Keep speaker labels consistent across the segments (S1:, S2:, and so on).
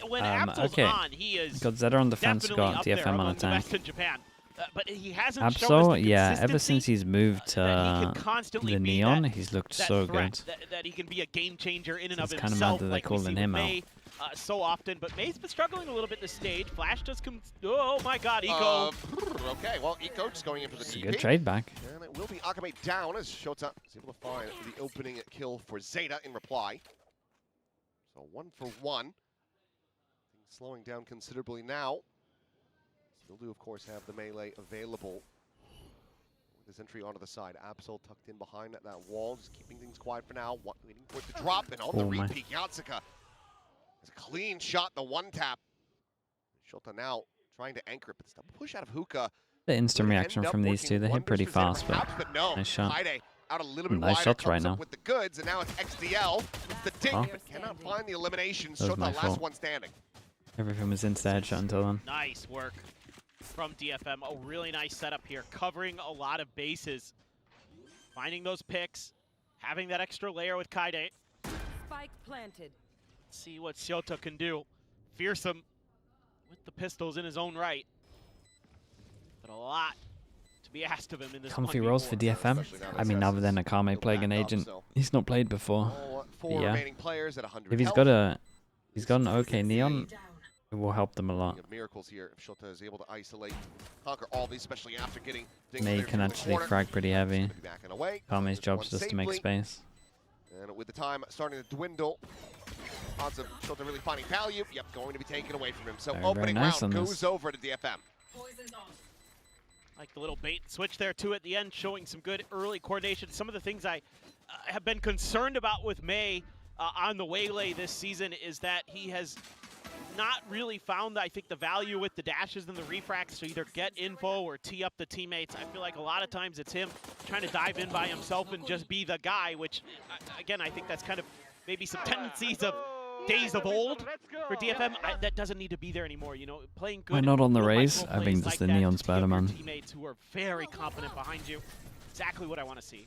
S1: when Absol's
S2: okay.
S1: on, he is
S2: Got ZETA on defense, got DFM on attack.
S1: In Japan. But he hasn't
S2: Absol, yeah, ever since he's moved to the Neon, he's looked so good.
S1: That he can be a game changer in and
S2: It's
S1: of
S2: kind of
S1: himself.
S2: mad that they're calling him out.
S1: So often, but May's been struggling a little bit this stage. Flash does come. Oh my God, Eco.
S3: Okay, well, Eco just going in for the DP.
S2: Good trade back.
S3: And it will be Akame down as Shota is able to find the opening kill for ZETA in reply. So 1 for 1. Things slowing down considerably now. Still do, of course, have the melee available. With his entry onto the side. Absol tucked in behind that wall, just keeping things quiet for now. Waiting for it to drop, and on the repeat, Yatsuka. It's a clean shot, the one tap. Shota now trying to anchor it, but it's the push out of Hookah.
S2: The instant reaction from these two, they hit pretty fast, but
S3: no.
S2: nice shot.
S3: Out a little bit
S2: Nice shots right now.
S3: With the goods, and now it's XDL. It's the dink, but cannot find the elimination. Shota last one standing.
S2: Everything was into the headshot until then.
S1: Nice work from DFM. A really nice setup here, covering a lot of bases. Finding those picks, having that extra layer with Kaide.
S4: Spike planted.
S1: See what Shota can do. Fearsome with the pistols in his own right. But a lot to be asked of him in this
S2: comfy roles for DFM. I mean, other than Akame playing an agent, he's not played before.
S3: Four remaining players at 100
S2: if he's got an okay Neon, it will help them a lot.
S3: Miracles here if Shota is able to isolate, conquer all these, especially after getting.
S2: May can actually frag pretty heavy. Akame's job is just to make space.
S3: And with the time starting to dwindle, odds of Shota really finding value, going to be taken away from him. So opening
S2: nice
S3: round goes over to DFM.
S1: Like the little bait and switch there too at the end, showing some good early coordination. Some of the things I have been concerned about with May on the Waylay this season is that he has not really found, I think, the value with the dashes and the refracts to either get info or tee up the teammates. I feel like a lot of times it's him trying to dive in by himself and just be the guy, which, again, I think that's kind of maybe some tendencies of days of old for DFM. That doesn't need to be there anymore. You know, playing good.
S2: Why not on the race? I think just the Neon's better, man.
S1: Teammates who are very confident behind you. Exactly what I want to see.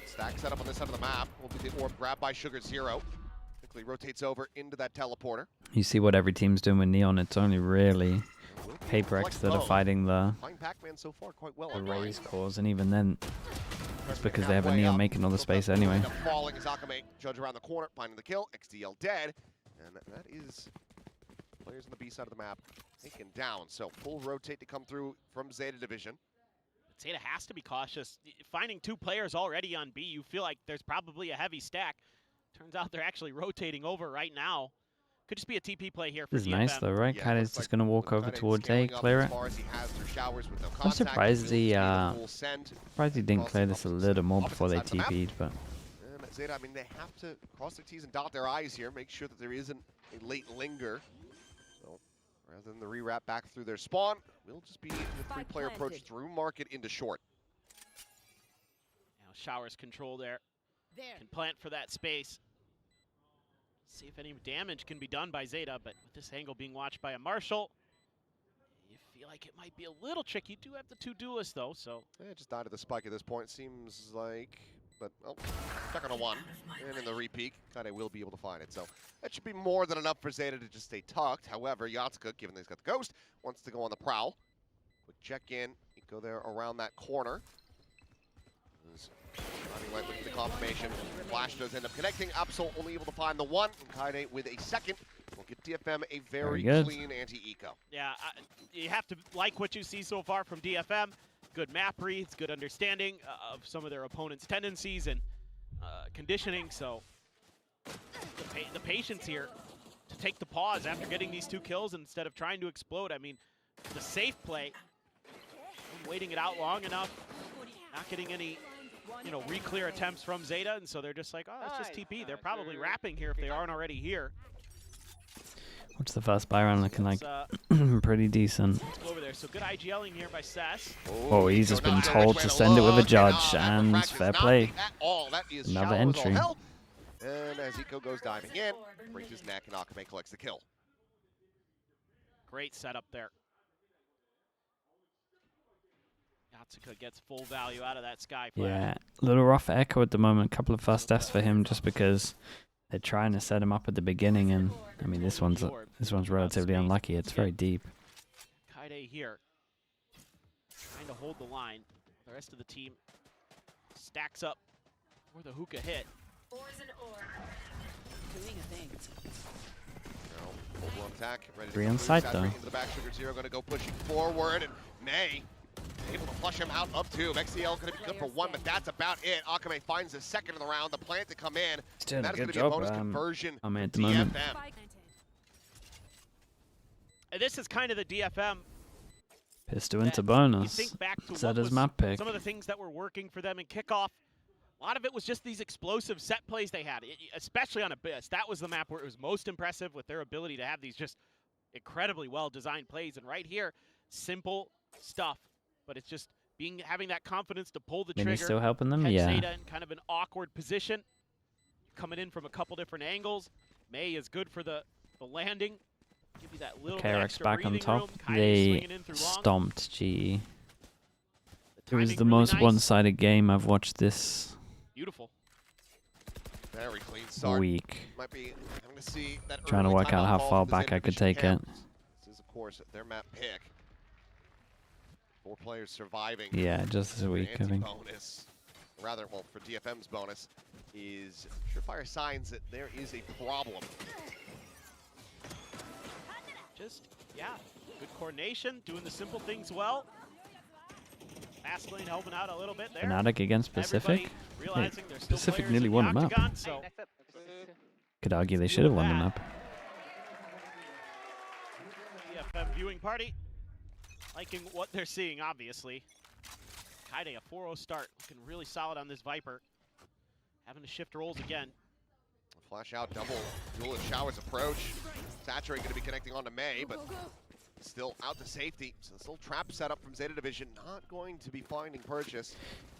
S3: Stack setup on this side of the map. Will be the orb grabbed by Sugar Zero. Quickly rotates over into that teleporter.
S2: You see what every team's doing with Neon. It's only really Paperex that are fighting the
S3: so far quite well
S2: raise cores, and even then, it's because they have a Neon making all the space anyway.
S3: Falling as Akame judge around the corner, finding the kill. XDL dead, and that is players on the B side of the map taken down. So full rotate to come through from ZETA Division.
S1: ZETA has to be cautious. Finding 2 players already on B, you feel like there's probably a heavy stack. Turns out they're actually rotating over right now. Could just be a TP play here for
S2: This is
S1: DFM.
S2: nice though, right? Kaide's just gonna walk over towards A, clear it. I'm surprised he didn't clear this a little more before they TP'd, but
S3: ZETA, I mean, they have to cross their T's and dot their I's here, make sure that there isn't a late linger. So rather than the rewrap back through their spawn, we'll just be the 3-player approach through market into short.
S1: Now Showers control there. Can plant for that space. See if any damage can be done by ZETA, but with this angle being watched by a Marshall, you feel like it might be a little tricky. You do have the 2 duelists though, so.
S3: Yeah, just died to the spike at this point, seems like, but stuck on a 1. And in the repeat, Kaide will be able to find it. So that should be more than enough for ZETA to just stay tucked. However, Yatsuka, given that he's got the ghost, wants to go on the prowl. Quick check in, you go there around that corner. Running right with the confirmation. Flash does end up connecting. Absol only able to find the 1. And Kaide with a second will get DFM a very clean anti-eco.
S1: Yeah, you have to like what you see so far from DFM. Good map reads, good understanding of some of their opponent's tendencies and conditioning. So the patience here to take the pause after getting these 2 kills instead of trying to explode. I mean, the safe play, waiting it out long enough, not getting any re-clear attempts from ZETA, and so they're just like, oh, it's just TP. They're probably wrapping here if they aren't already here.
S2: What's the first buy round looking like? Pretty decent.
S1: Let's go over there. So good IGLing here by Sess.
S2: Oh, he's just been told to send it with a judge, and fair play. Another entry.
S3: And as Eco goes diving in, breaks his neck, and Akame collects the kill.
S1: Great setup there. Yatsuka gets full value out of that sky flag.
S2: Yeah, a little rough for Echo at the moment. A couple of fast deaths for him just because They're trying to set him up at the beginning, and I mean this one's relatively unlucky. It's very deep.
S1: Kaide here, trying to hold the line. The rest of the team stacks up for the hookah hit.
S4: Doing a thing.
S3: Full attack, ready to
S2: 3 on site though.
S3: into the back. Sugar0 going to go pushing forward, and May able to flush him out up 2. XCL going to be good for 1, but that's about it. Akame finds his second in the round. The plant to come in.
S2: He's doing
S3: That
S2: a
S3: is
S2: good
S3: going to be a
S2: job.
S3: bonus conversion.
S2: I mean, at the
S3: DFM.
S2: moment,
S1: And this is kind of the DFM.
S2: pistol into
S1: You
S2: bonus.
S1: think back to what
S2: ZETA's
S1: was
S2: map pick.
S1: some of the things that were working for them in kickoff. A lot of it was just these explosive set plays they had, especially on Abyss. That was the map where it was most impressive with their ability to have these just incredibly well-designed plays. And right here, simple stuff, but it's just having that confidence to pull the
S2: I mean, he's
S1: trigger.
S2: still helping them,
S1: Catch
S2: yeah.
S1: ZETA in kind of an awkward position, coming in from a couple different angles. May is good for the landing. Give you that little bit
S2: KRX
S1: extra
S2: back on
S1: breathing
S2: top.
S1: room. Kaide
S2: They
S1: swinging in through long.
S2: stomped GE. It was
S1: timing
S2: the
S1: really
S2: most
S1: nice.
S2: one-sided game I've watched this
S1: Beautiful.
S3: Very clean start.
S2: week.
S3: Might be having to see that
S2: Trying to
S3: early
S2: work out
S3: timeout
S2: how
S3: call
S2: far
S3: from the
S2: back
S3: Zeta
S2: I could
S3: Division
S2: take
S3: camp.
S2: it.
S3: This is, of course, their map pick. 4 players surviving.
S2: Yeah, just this week, I think.
S3: Bonus, rather, well, for DFM's bonus, is surefire signs that there is a problem.
S1: Just, yeah, good coordination, doing the simple things well. Fast lane helping out a little bit there.
S2: Fnatic against Pacific.
S1: Everybody realizing there's still
S2: Pacific
S1: players
S2: nearly
S1: in
S2: won
S1: the
S2: the map.
S1: octagon, so
S2: Could argue they should have won the map.
S1: DFM viewing party liking what they're seeing, obviously. Kaide, a 4-0 start, looking really solid on this Viper. Having to shift roles again.
S3: Flash out, double, duel of showers approach. Saturate going to be connecting onto May, but still out to safety. So this little trap setup from Zeta Division, not going to be finding purchase.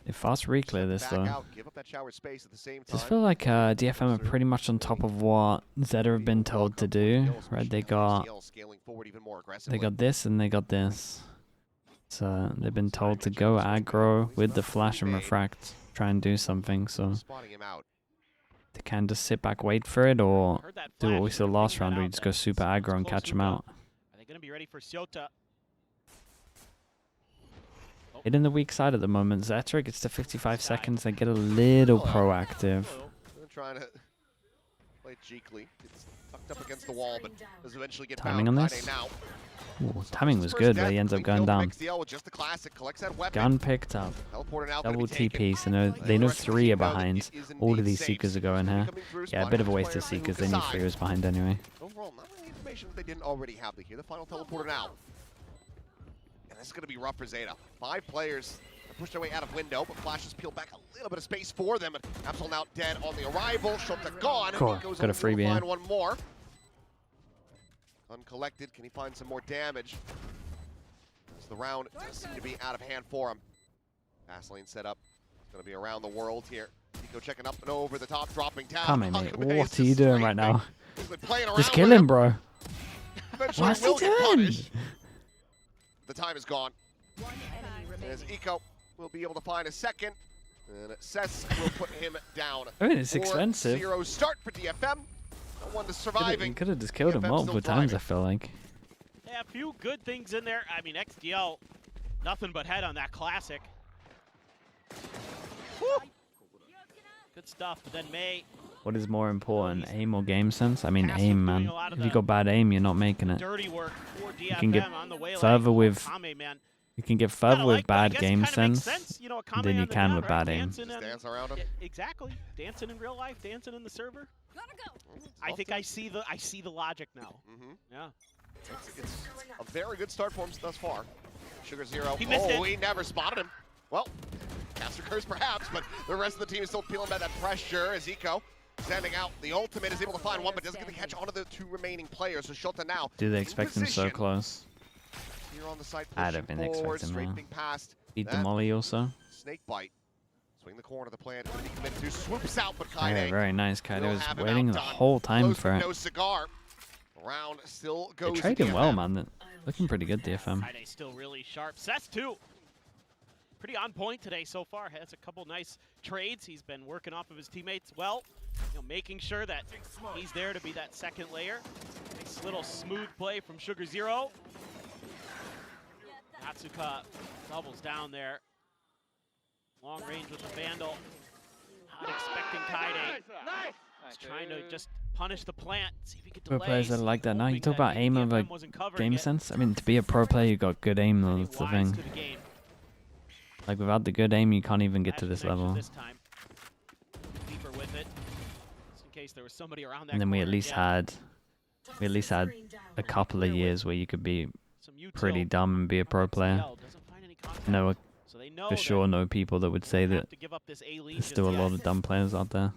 S2: They fast reclear this
S3: Back
S2: though.
S3: out, give up that shower space at the same time.
S2: Just feel like DFM are pretty much on top of what Zeta have been told to do. Right? They got this and they got this. So they've been told to go aggro with the flash and refract, try and do something. So
S3: Spotting him out.
S2: they can just sit back, wait for it, or
S1: Heard that
S2: do what
S1: flash,
S2: we saw
S1: they're
S2: last
S1: bringing
S2: round
S1: that
S2: where you
S1: out
S2: just go
S1: then.
S2: super aggro and
S1: Close
S2: catch them
S1: hookah.
S2: out.
S1: Are they going to be ready for ZETA?
S2: It in the weak side at the moment. Zeta gets to 55 seconds. They get a little proactive.
S3: They're trying to play cheekily. It's tucked up against the wall, but does eventually get
S2: Timing
S3: found.
S2: on
S3: Kaide
S2: this?
S3: now.
S2: Ooh, timing was good, but he ends up going down.
S3: XDL with just the classic, collects that weapon.
S2: Gun picked up.
S3: Teleporter now gonna
S2: Double
S3: be taken.
S2: TP, so they know 3 are behind. All of these Seekers are going here.
S3: Coming through,
S2: Yeah, a
S3: spotting
S2: bit of a
S3: this
S2: waste
S3: player
S2: of
S3: on the
S2: Seekers.
S3: hookah
S2: They knew
S3: side.
S2: 3 was behind anyway.
S3: Overall, not really information that they didn't already have. They hear the final teleporter now. And this is going to be rough for Zeta. 5 players have pushed their way out of window, but Flash has peeled back a little bit of space for them. And Absol now dead on the arrival. Shota gone.
S2: Cool.
S3: And he goes
S2: Got a
S3: over to
S2: freebie in.
S3: find one more. Uncollected. Can he find some more damage? As the round does seem to be out of hand for him. Fast lane set up. It's going to be around the world here. Nico checking up and over the top, dropping down.
S2: Come on, mate.
S3: Akame
S2: What
S3: is
S2: are you doing right
S3: scraping.
S2: now?
S3: He's been playing around
S2: Just
S3: with
S2: kill him, bro.
S3: Eventually
S2: What's he
S3: will get
S2: doing?
S3: punished. The time is gone.
S4: One enemy
S3: As
S4: remaining.
S3: Eco will be able to find a second. And Cess will put him down.
S2: I mean, it's expensive.
S3: 4-0 start for DFM. No one to
S2: You
S3: surviving.
S2: could have just killed him
S3: DFM
S2: multiple
S3: still
S2: times, I
S3: driving.
S2: feel like.
S1: Yeah, a few good things in there. I mean, XDL, nothing but head on that classic. Woo! Good stuff. But then May,
S2: What is more important, aim or game sense? I mean,
S1: Passive
S2: aim,
S1: doing
S2: man.
S1: a lot of
S2: If you
S1: the
S2: got bad aim, you're not making it.
S1: dirty work for DFM
S2: can get
S1: on the way.
S2: further with
S1: Akame, man.
S2: You can get
S1: Kinda
S2: further with
S1: like, but I
S2: bad
S1: guess
S2: game
S1: kinda makes
S2: sense
S1: You know, Akame
S2: than you
S1: on the
S2: can
S1: ground,
S2: with
S1: right?
S2: bad aim.
S1: Dancing
S3: Just
S1: and-
S3: dance around him.
S1: Yeah, exactly. Dancing in real life, dancing in the server. I think I see the logic now. Yeah.
S3: It's a very good start for him thus far. Sugar0.
S1: He missed it.
S3: He never spotted him. Well, caster curse perhaps, but the rest of the team is still feeling that pressure as Eco sending out the ultimate, is able to find one, but doesn't get the catch onto the 2 remaining players. So Shota now
S2: Do they
S3: in
S2: expect him so
S3: position.
S2: close?
S3: Here on the side,
S2: I don't
S3: pushing
S2: think they
S3: forward,
S2: expect him now.
S3: scraping past
S2: Beat the
S3: that
S2: molly also.
S3: snake bite. Swing the corner of the plant. Gonna be committed to. Swoops out, but
S2: Yeah,
S3: Kaide
S2: very nice. Kaide
S3: will
S2: was
S3: have him
S2: waiting the
S3: outdone.
S2: whole time
S3: Close
S2: for
S3: with
S2: it.
S3: no cigar. Round still
S2: They
S3: goes.
S2: traded
S3: to
S2: well,
S3: DFM.
S2: man. Looking pretty good, DFM.
S1: Kaide still really sharp. Sess too. Pretty on point today so far. Has a couple nice trades. He's been working off of his teammates well. You know, making sure that he's there to be that second layer. Nice little smooth play from Sugar Zero. Natsuka doubles down there. Long range with the Vandal. Not expecting Kaide. He's trying to just punish the plant, see if he can delay.
S2: Pro players that are like that now. You
S1: hoping
S2: talk about
S1: that
S2: aim of a
S1: DFM wasn't covering
S2: game
S1: it.
S2: sense. I mean, to be a pro player, you got good aim.
S1: Getting
S2: That's the
S1: wise
S2: thing.
S1: to the game.
S2: Like without the good aim, you can't even get to
S1: Flash
S2: this
S1: connection
S2: level.
S1: This time. Deeper with it, just in case there was somebody around that
S2: And then we at
S1: corner
S2: least
S1: again.
S2: had a couple of years where you could be
S1: Some util
S2: pretty dumb and be a pro
S1: on
S2: player.
S1: XCL, doesn't find any contact.
S2: No,
S1: So they know
S2: for sure, no people that would say
S1: they have
S2: that
S1: to give up this A lead
S2: there's
S1: just
S2: still a
S1: yet.
S2: lot of dumb players out there.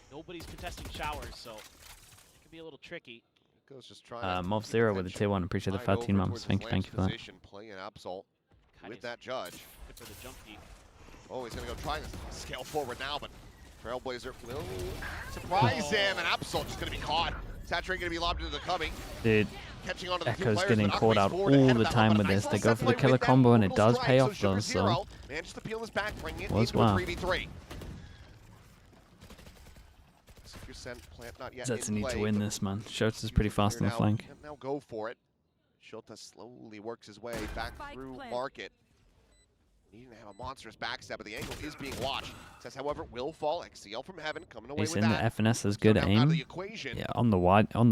S1: Nobody's contesting showers, so it could be a little tricky.
S3: Goes just trying
S2: Mob Zero with a tier 1. Appreciate the 13 months. Thank you for that.
S3: Playing Absol with that judge.
S1: Good for the jump peak.
S3: Oh, he's going to go try to scale forward now, but Trailblazer will surprise him, and Absol just going to be caught. Saturate going to be lobbed into the cubby.
S2: Dude,
S3: Catching onto the two
S2: Echo's
S3: players,
S2: getting
S3: but
S2: caught
S3: Akume's
S2: out
S3: forward
S2: all
S3: ahead of
S2: the
S3: that
S2: time
S3: one,
S2: with
S3: but a
S2: this.
S3: nice
S2: They go
S3: set
S2: for the
S3: play
S2: killer
S3: with that
S2: combo and it
S3: orbital
S2: does
S3: strike,
S2: pay
S3: so
S2: off though,
S3: Sugar
S2: so
S3: Zero manages to peel this back, bringing it
S2: Was
S3: into
S2: well.
S3: a 3v3. 60% plant not yet
S2: Zets
S3: in
S2: need to
S3: play,
S2: win
S3: but
S2: this, man. Shotes is pretty fast on the
S3: now,
S2: flank.
S3: can now go for it. Shota slowly works his way back
S4: Spike
S3: through
S4: plant.
S3: market. Needing to have a monstrous backstab, but the angle is being watched. Says, however, will fall. XCL from heaven coming away
S2: He's
S3: with
S2: in the
S3: that.
S2: FNS has
S3: So
S2: good
S3: now out of the
S2: aim.
S3: equation.
S2: Yeah, on the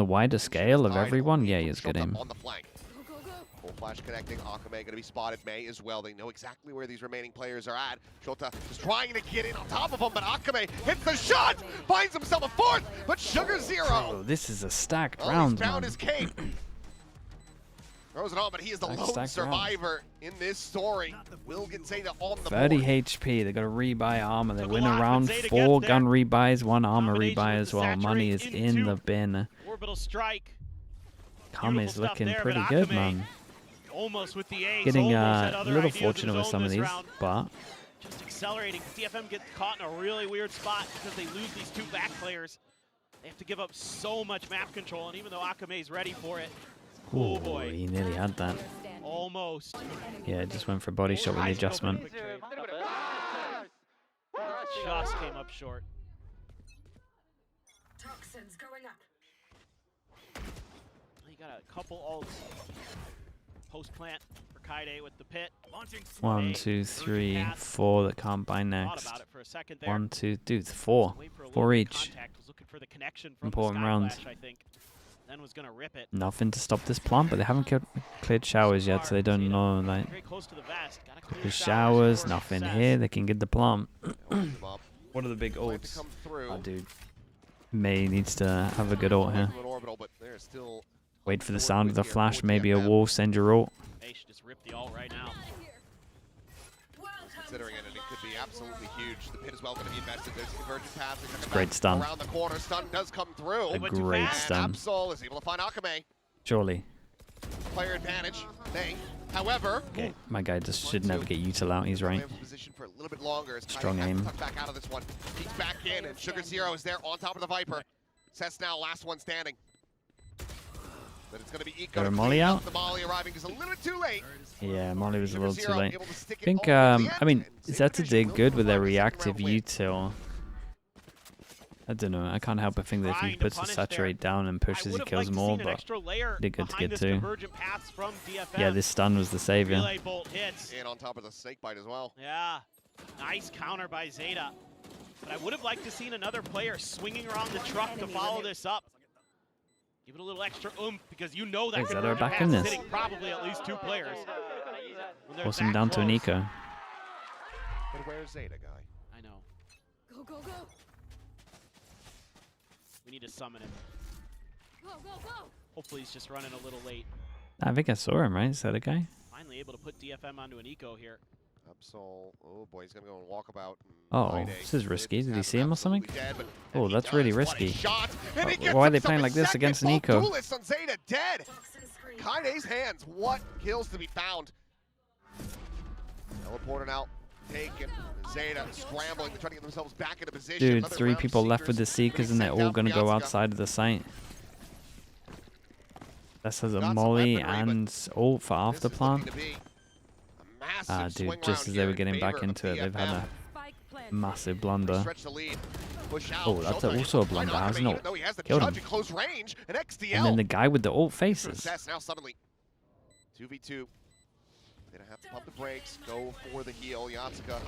S2: wider scale of everyone, yeah, he has good aim.
S3: On the flank.
S4: Go, go, go.
S3: Full flash connecting. Akame going to be spotted. May as well. They know exactly where these remaining players are at. Shota just trying to get in on top of him, but Akame hits the shot! Finds himself a fourth, but Sugar Zero.
S2: Oh, this is a stacked
S3: Well,
S2: round,
S3: he's found
S2: man.
S3: his cape. Throws it on, but he is the lone
S2: Stacked round.
S3: survivor in this story. Will get Zeta on the
S2: 30
S3: board.
S2: HP. They got a rebuy armor. They
S1: Took a
S2: win
S1: lot, but
S2: around
S1: Zeta
S2: 4
S1: gets
S2: gun
S1: there.
S2: rebuys, 1 armor
S1: Combination
S2: rebuy
S1: with
S2: as
S1: the
S2: well. Money is
S1: saturate
S2: in the
S1: into
S2: bin.
S1: Orbital strike.
S2: Kame's
S1: stuff
S2: looking
S1: there,
S2: pretty
S1: but
S2: good,
S1: Akame
S2: man.
S1: Almost with the ace.
S2: Getting
S1: almost had
S2: a
S1: other
S2: little
S1: ideas of
S2: fortunate
S1: his
S2: with
S1: own
S2: some of
S1: this
S2: these,
S1: round.
S2: but
S1: Just accelerating. DFM gets caught in a really weird spot because they lose these two back players. They have to give up so much map control, and even though Akame's ready for it, oh
S2: ooh,
S1: boy,
S2: he nearly had that.
S1: almost.
S2: Yeah, just went for body shot with the
S1: Nice
S2: adjustment.
S1: quick trade. Just came up short.
S4: Toxins going up.
S1: He got a couple ults. Post plant for Kaide with the pit. Launching
S2: 1,
S1: Sliggy.
S2: 2,
S1: Through
S2: 3,
S1: the path.
S2: 4 that can't buy
S1: Thought
S2: next.
S1: about it for a second there.
S2: 1, 2, dude, 4.
S1: Wait for a little
S2: 4
S1: bit of
S2: each.
S1: contact. Was looking for the connection from
S2: Important
S1: the Sky
S2: round.
S1: Flash, I think. Then was gonna rip it.
S2: Nothing to stop this plant, but they haven't cleared showers yet, so they don't know. Like,
S1: Very close to the vest. Gotta clear
S2: there's
S1: showers
S2: showers,
S1: for
S2: nothing
S1: success.
S2: here. They can get the plant.
S3: Up.
S2: What are the big
S3: Plan to
S2: ults?
S3: come through.
S2: Oh, dude. May needs to have a good ult here.
S3: Into an orbital, but they're still
S2: Wait for the
S3: work
S2: sound of
S3: with
S2: the
S3: here
S2: flash,
S3: for
S2: maybe a
S3: DFM.
S2: wall, send your ult.
S1: They should just rip the ult right now.
S3: Considering it, and it could be absolutely huge. The pit is well going to be invested. There's convergent paths. They're gonna
S2: Great
S3: come
S2: stun.
S3: around the corner. Stun does come through.
S2: A
S1: went too
S2: great
S1: fast.
S2: stun.
S3: And Absol is able to find Akame.
S2: Surely.
S3: Player advantage. They, however,
S2: Okay, my guy just should never get util out, he's right.
S3: Position for a little bit longer. As
S2: Strong
S3: Kaide has to
S2: aim.
S3: tuck back out of this one. Peeks back in, and Sugar Zero is there on top of the Viper. Seth's now last one standing. But it's going to be Eco.
S2: Got a
S3: to
S2: Molly
S3: clean up.
S2: out?
S3: The Molly arriving is a little bit too late.
S2: Yeah, Molly was a
S3: Sugar
S2: little too
S3: Zero
S2: late.
S3: able to stick
S2: I
S3: it
S2: think,
S3: all to the
S2: I mean,
S3: end, and
S2: Zeta
S3: Zeta
S2: did
S3: will
S2: good with their
S3: find a second
S2: reactive
S3: round win.
S2: util. I don't know, I can't help but think that if he
S1: Trying to
S2: puts the
S1: punish
S2: saturate
S1: there.
S2: down and
S1: I
S2: pushes, he
S1: would've
S2: kills
S1: liked to
S2: more,
S1: seen an
S2: but
S1: extra layer
S2: did good to
S1: behind
S2: get
S1: this
S2: two.
S1: convergent paths from DFM.
S2: yeah, this stun was the savior.
S1: Relay bolt hits.
S3: And on top of the snake bite as well.
S1: Yeah, nice counter by Zeta. But I would have liked to seen another player swinging around the truck to follow this up. Give it a little extra oomph because you know that
S2: Is that our
S1: convergent
S2: back
S1: path
S2: in
S1: is
S2: this?
S1: hitting probably at least two players. When they're
S2: Force him
S1: that
S2: down to an
S1: close.
S2: eco.
S3: But where's Zeta, guy?
S1: I know.
S4: Go, go, go.
S1: We need to summon him.
S4: Go, go, go.
S1: Hopefully he's just running a little late.
S2: I think I saw him, right? Is that a guy?
S1: Finally able to put DFM onto an eco here.
S3: Absol, oh boy, he's gonna go and walk about.
S2: Uh-oh, this is risky. Did he see him or something? Oh, that's really risky.
S3: Why
S2: are they playing like this against an eco?
S3: Duelist on Zeta dead. Kaide's hands. What kills to be found? Teleporter now taken. Zeta scrambling. They're trying to get themselves back into position.
S2: Dude,
S3: Another
S2: 3
S3: round
S2: people left with the
S3: Seekers
S2: Seekers and they're
S3: sent
S2: all
S3: out
S2: gonna go
S3: Piazza.
S2: outside of the site. This has a
S3: Got some
S2: molly
S3: weaponry, but
S2: and ult for after
S3: This is looking
S2: plant.
S3: to be a massive
S2: Ah,
S3: swing
S2: dude, just
S3: round
S2: as they
S3: here
S2: were
S3: in
S2: getting back
S3: favor of
S2: into it, they've had
S3: DFM.
S2: a
S4: Spike planted.
S2: massive blunder.
S3: Stretch the lead. push out.
S2: Oh, that's
S3: Shota
S2: also a
S3: might
S2: blunder,
S3: not
S2: hasn't
S3: come in,
S2: it?
S3: even though he has the
S2: Killed
S3: judge
S2: him.
S3: at close range, and XDL.
S2: And then the guy with the ult faces.
S3: Success now suddenly 2v2. They don't have to pump the brakes, go for the heal. Yatsuka, does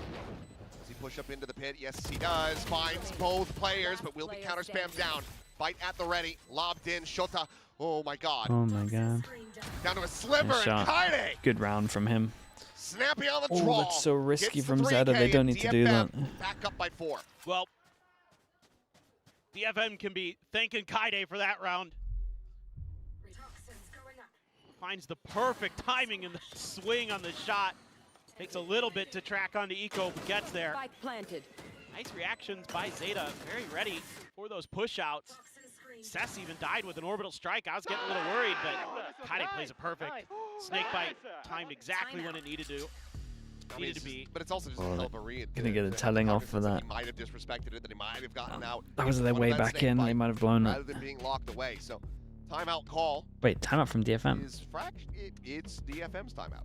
S3: he push up into the pit? Yes, he does. Finds both players, but will be counter spammed down. Fight at the ready, lobbed in. Shota, oh my god.
S2: Oh my god.
S3: Down to a sliver,
S2: Nice
S3: and
S2: shot.
S3: Kaide,
S2: Good round from him.
S3: snappy on the
S2: Oh,
S3: draw.
S2: that's so risky
S3: Gets
S2: from
S3: the
S2: ZETA.
S3: 3K,
S2: They don't
S3: and
S2: need to do that.
S3: DFM back up by 4.
S1: Well, DFM can be thanking Kaide for that round.
S4: Toxins going up.
S1: Finds the perfect timing in the swing on the shot. Takes a little bit to track onto Eco, but gets there.
S5: Spike planted.
S1: Nice reactions by ZETA. Very ready for those push-outs.
S4: Toxin screen.
S1: Cess even died with an orbital strike. I was getting a little worried, but Kaide plays it perfect. Snake bite timed exactly when it needed to.
S3: I mean,
S1: Needed to be.
S3: but it's also just
S2: Oh,
S3: a hell of a read.
S2: gonna get a
S3: To
S2: telling
S3: have
S2: off for
S3: cognizance
S2: that.
S3: He might have disrespected it, that he might have gotten out.
S2: That was their
S3: One
S2: way
S3: of that
S2: back
S3: snake
S2: in. They
S3: bite
S2: might have blown
S3: rather
S2: it.
S3: than being locked away. So, timeout call
S2: Wait, timeout from DFM?
S3: is it's DFM's timeout.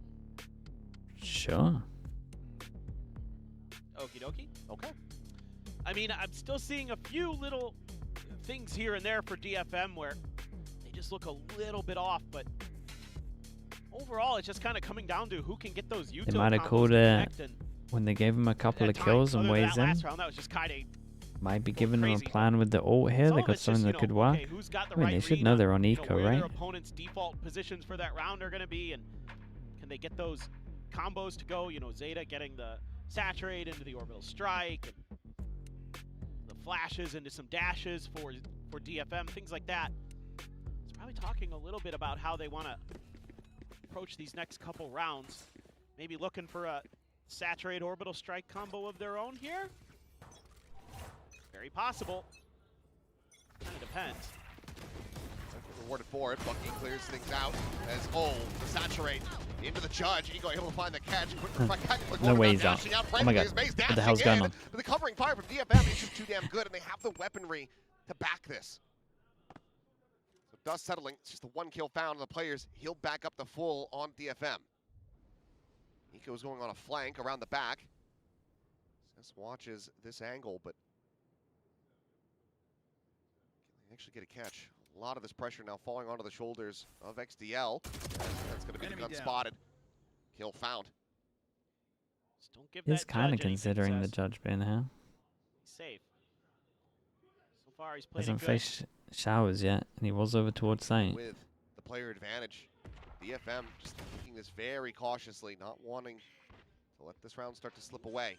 S2: Sure.
S1: Okie dokie.
S3: Okay.
S1: I mean, I'm still seeing a few little things here and there for DFM where they just look a little bit off, but overall, it's just kind of coming down to who can get those util
S2: might have
S1: combos
S2: called
S1: to
S2: it
S1: connect, and
S2: When they gave him a couple
S1: at
S2: of
S1: times,
S2: kills and
S1: other than
S2: waves
S1: that
S2: in,
S1: last round, that was just Kaide.
S2: might be giving them a
S1: crazy.
S2: plan with the ult here.
S1: Some
S2: They
S1: of
S2: got
S1: it's
S2: something
S1: just,
S2: that could
S1: know,
S2: work.
S1: okay, who's got the
S2: I mean,
S1: right
S2: they should
S1: read
S2: know
S1: on,
S2: they're on
S1: you
S2: eco,
S1: know, where
S2: right?
S1: their opponent's default positions for that round are going to be, and can they get those combos to go? You know, ZETA getting the saturate into the orbital strike, and the flashes into some dashes for DFM, things like that. It's probably talking a little bit about how they want to approach these next couple rounds. Maybe looking for a saturate orbital strike combo of their own here. Very possible. Kind of depends.
S3: Rewarded for it. Bucky clears things out as the saturate into the judge. Ego able to find the catch.
S2: No way he's out. Oh my god. What the hell's going on?
S3: But the covering fire from DFM is just too damn good, and they have the weaponry to back this. So dust settling. It's just the one kill found, and the players healed back up the full on DFM. Eco's going on a flank around the back. Cess watches this angle, but can they actually get a catch? A lot of this pressure now falling onto the shoulders of XDL. That's going to be the gun spotted. Kill found.
S1: Just don't give
S2: He's
S1: that
S2: kind of
S1: judge anything,
S2: considering the
S1: Cess.
S2: judge being here.
S1: He's safe. So far, he's played
S2: Hasn't
S1: it good.
S2: faced showers yet, and he was over towards site.
S3: With the player advantage. DFM just taking this very cautiously, not wanting to let this round start to slip away.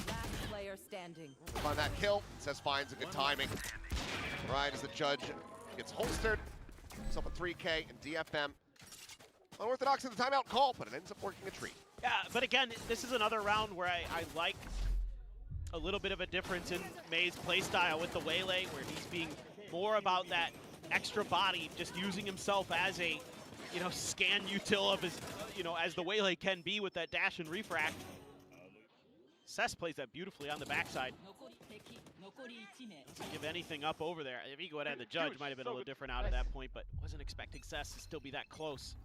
S5: Last player standing.
S3: Find that kill. Cess finds a good timing. Right as the judge gets holstered. Himself a 3K, and DFM unorthodox in the timeout call, but it ends up working a treat.
S1: Yeah, but again, this is another round where I like a little bit of a difference in May's playstyle with the Waylay, where he's being more about that extra body, just using himself as a, you know, scan util of his, you know, as the Waylay can be with that dash and refract. Cess plays that beautifully on the backside. Doesn't give anything up over there. If Ego had the judge, might have been a little different out at that point, but wasn't expecting Cess to still be that close.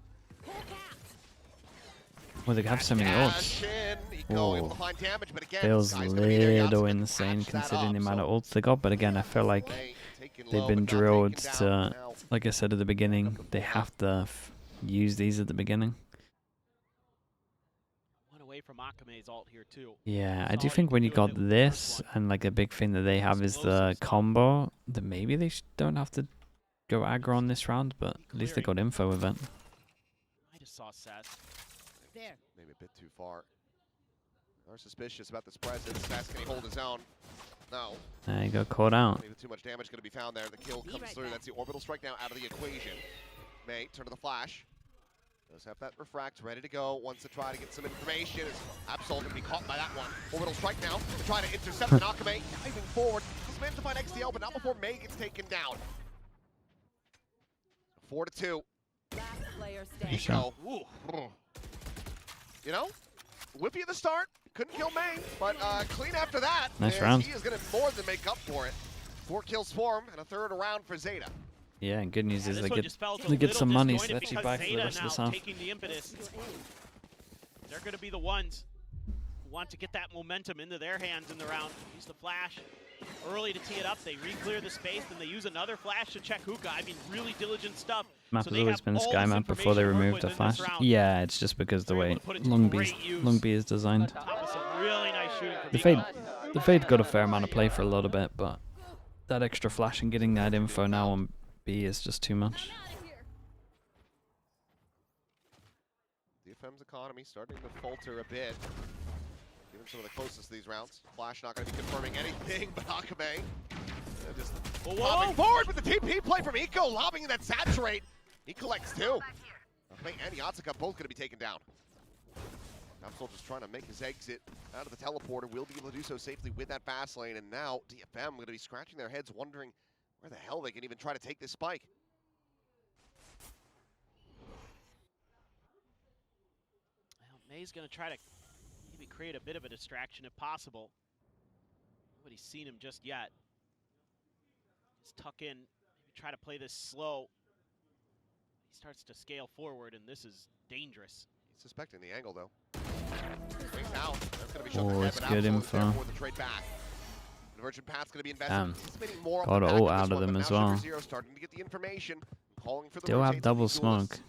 S2: Well, they have so many ults.
S3: Dash in, Eco able to
S2: Whoa.
S3: find damage, but again,
S2: Feels
S3: guy's gonna be there.
S2: little
S3: Yatsuka
S2: insane
S3: patched that
S2: considering the
S3: up,
S2: amount
S3: so
S2: of ults they got, but again, I feel like
S3: Play taken
S2: they've
S3: low,
S2: been
S3: but not
S2: drilled
S3: taken
S2: to,
S3: down. Now,
S2: like I said at the beginning, they have to use these at the beginning.
S1: One away from Akame's ult here too.
S2: Yeah, I
S1: That's
S2: do
S1: all
S2: think
S1: you
S2: when
S1: can
S2: you
S1: do with
S2: got
S1: it with the
S2: this,
S1: first one.
S2: and like a big thing that they have is the
S1: Explosive stuff.
S2: combo, that maybe they don't have to go aggro on this round, but at least they
S1: Clearing.
S2: got info with it.
S1: I just saw Cess.
S5: There.
S3: maybe a bit too far. They're suspicious about this presence. Cess, can he hold his own? No.
S2: He got caught out.
S3: Maybe too much damage going to be found there. The kill
S5: Be
S3: comes
S5: right
S3: through.
S5: back.
S3: That's the orbital strike now out of the equation. May turn to the flash. Does have that refract ready to go. Wants to try to get some information. Is Absol going to be caught by that one. Orbital strike now to try to intercept Nakame. Diving forward. He's managed to find XDL, but not before May gets taken down. 4-2.
S5: Last player
S2: Nice
S5: standing.
S2: shot.
S3: Ooh. You know, whippy at the start. Couldn't kill May, but clean after that.
S2: Nice
S3: as
S2: round.
S3: He is going to more than make up for it. 4 kills for him and a third round for ZETA.
S2: Yeah, and good news
S1: Yeah,
S2: is
S1: this
S2: they
S1: one
S2: get
S1: just felt a
S2: they get
S1: little
S2: some money, so
S1: disjointed
S2: that's you
S1: because
S2: back for the
S1: ZETA
S2: rest of the
S1: now
S2: half.
S1: taking the impetus. They're going to be the ones who want to get that momentum into their hands in the round. Use the flash, early to tee it up. They re-clear the space, then they use another flash to check hookah. I mean, really diligent stuff.
S2: Map
S1: So
S2: has
S1: they
S2: always
S1: have
S2: been
S1: all
S2: sky
S1: this
S2: map before they
S1: information to work
S2: removed the
S1: with in this
S2: flash.
S1: round.
S2: Yeah, it's just because the
S1: They're
S2: way
S1: able to put it to
S2: Long
S1: great use.
S2: B is designed.
S1: Top of some really nice shooting from
S2: The
S1: Nico.
S2: Fade got a fair amount of play for a little bit, but that extra flash and getting that info now on B is just too much.
S3: DFM's economy starting to falter a bit. Given some of the closest of these rounds. Flash not going to be confirming anything, but Akame just popping forward with the TP play from Eco, lobbing that saturate. He collects two. Akame and Yatsuka both going to be taken down. Absol just trying to make his exit out of the teleporter. Will be able to do so safely with that fast lane, and now DFM going to be scratching their heads, wondering where the hell they can even try to take this spike.
S1: Well, May's going to try to maybe create a bit of a distraction if possible. Nobody's seen him just yet. Just tuck in, maybe try to play this slow. He starts to scale forward, and this is dangerous.
S3: He's suspecting the angle, though. Swings out. That's going to be
S2: Oh, it's good info.
S3: For the trade back. Divergent path's going to be invested. Anticipating more
S2: Got
S3: off the
S2: it all
S3: back
S2: out
S3: this
S2: of
S3: one,
S2: them
S3: but
S2: as
S3: now
S2: well.
S3: Sugar Zero starting to get the information. Calling for the
S2: Still have
S3: rotates
S2: double
S3: of the duelists.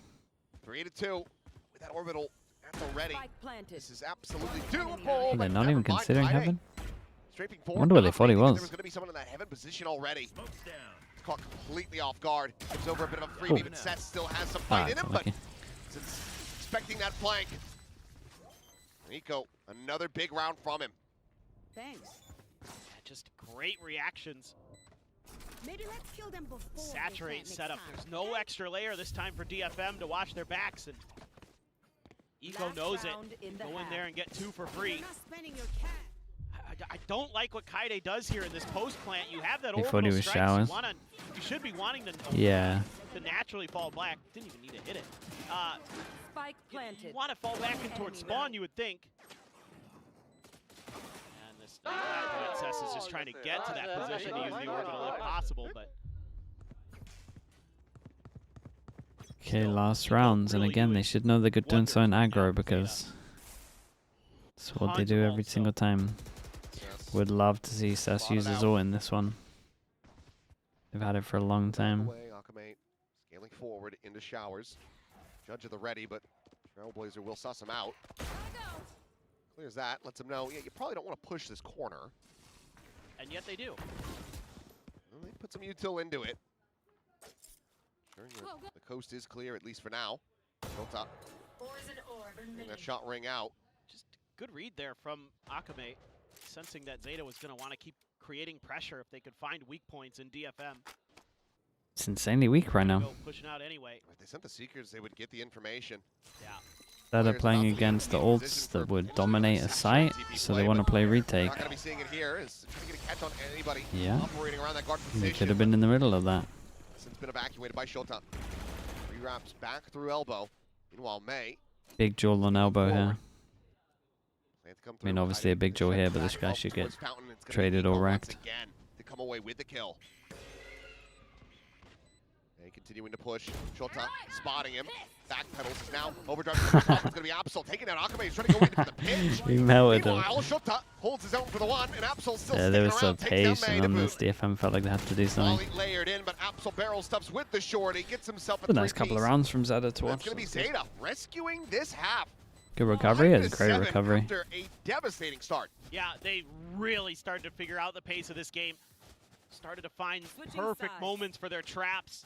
S2: smoke.
S3: 3-2 with that orbital. That's already.
S5: Spike planted.
S3: This is absolutely doable.
S2: They're
S3: but
S2: not
S3: never
S2: even
S3: mind,
S2: considering
S3: Friday.
S2: heaven.
S3: Strafing forward,
S2: Wonder where they
S3: not
S2: thought he
S3: thinking
S2: was.
S3: There was going to be someone in that heaven position already. It's caught completely off guard. Gives over a bit of a freebie, but Seth still has some fight in him, but since expecting that flank. Nico, another big round from him.
S5: Thanks.
S1: Yeah, just great reactions.
S4: Maybe let's kill them before they
S1: Saturate
S4: can't make
S1: setup.
S4: time.
S1: There's no extra layer this time for DFM to watch their backs, and Eco
S5: Last
S1: knows it.
S5: round in the
S1: Go in
S5: half.
S1: there and get two for free.
S4: You're not spending your cash.
S1: I don't like what Kaide does here in this post plant. You have that
S2: He thought
S1: orbital
S2: he was
S1: strikes.
S2: showers.
S1: You should be wanting to
S2: Yeah.
S1: to naturally fall back. Didn't even need to hit it.
S5: Spike
S1: You
S5: planted.
S1: want to fall back in towards spawn, you would think. And this Cess is just trying to get to that position to use the orbital if possible, but
S2: Okay,
S1: still,
S2: last
S1: Eco
S2: rounds, and
S1: really
S2: again, they
S1: doing
S2: should know they're good doing
S1: wonders
S2: something
S1: with
S2: aggro
S1: Zeta.
S2: because it's what they
S1: Tons
S2: do
S1: of
S2: every
S1: ults,
S2: single
S1: though.
S2: time.
S3: Yes.
S2: Would love to see Cess
S3: Spotted
S2: use his
S3: out.
S2: ult in this one. They've had it for a long time.
S3: Away, Akame scaling forward into showers. Judge of the ready, but Trailblazer will suss him out. Clears that, lets him know, yeah, you probably don't want to push this corner.
S1: and yet they do.
S3: Well, they put some util into it. Sure, the coast is clear, at least for now. Built up.
S4: Ores and orb and
S3: Getting that
S4: mini.
S3: shot ring out.
S1: Just good read there from Akame, sensing that Zeta was going to want to keep creating pressure if they could find weak points in DFM.
S2: It's insanely weak right now.
S1: Go pushing out anyway.
S3: If they sent the Seekers, they would get the information.
S1: Yeah.
S2: That are
S3: Players
S2: playing
S3: about to be
S2: against the
S3: in
S2: ults
S3: position
S2: that
S3: for
S2: would
S3: potentially
S2: dominate a
S3: another
S2: site,
S3: TP
S2: so
S3: play,
S2: they want to
S3: but
S2: play
S3: we're
S2: retake.
S3: not going to be seeing it here. Is trying to get a catch on anybody
S2: Yeah.
S3: operating around that guard position.
S2: They could have been in the middle of that.
S3: Since been evacuated by Shota. Re-wraps back through elbow. Meanwhile, May.
S2: Big jewel on elbow here.
S3: They have to come
S2: I mean,
S3: through,
S2: obviously a
S3: hiding
S2: big
S3: the
S2: jewel
S3: shot
S2: here, but
S3: back
S2: this guy
S3: up
S2: should get
S3: towards Fountain. It's gonna be
S2: traded or
S3: Eco once
S2: wrecked.
S3: again to come away with the kill. They continuing to push. Shota spotting him. Backpedals is now overdrive. It's going to be Absol taking out Akame. He's trying to go in for the pinch.
S2: He melted him.
S3: Meanwhile, Shota holds his own for the one, and Absol's still
S2: Yeah,
S3: sticking
S2: there was
S3: around.
S2: some
S3: Takes down
S2: pace,
S3: May
S2: and
S3: to
S2: on
S3: boot.
S2: this DFM felt like they had to do something.
S3: Volley layered in, but Absol barrel stuffs with the short. He gets himself a
S2: A nice couple of rounds from Zeta to
S3: That's
S2: watch.
S3: going to be
S2: That's good.
S3: Zeta rescuing this half.
S2: Good recovery. It's a
S3: 5-7
S2: great recovery.
S3: After a devastating start.
S1: Yeah, they really started to figure out the pace of this game. Started to find
S5: Switching
S1: perfect
S5: sides.
S1: moments for their traps.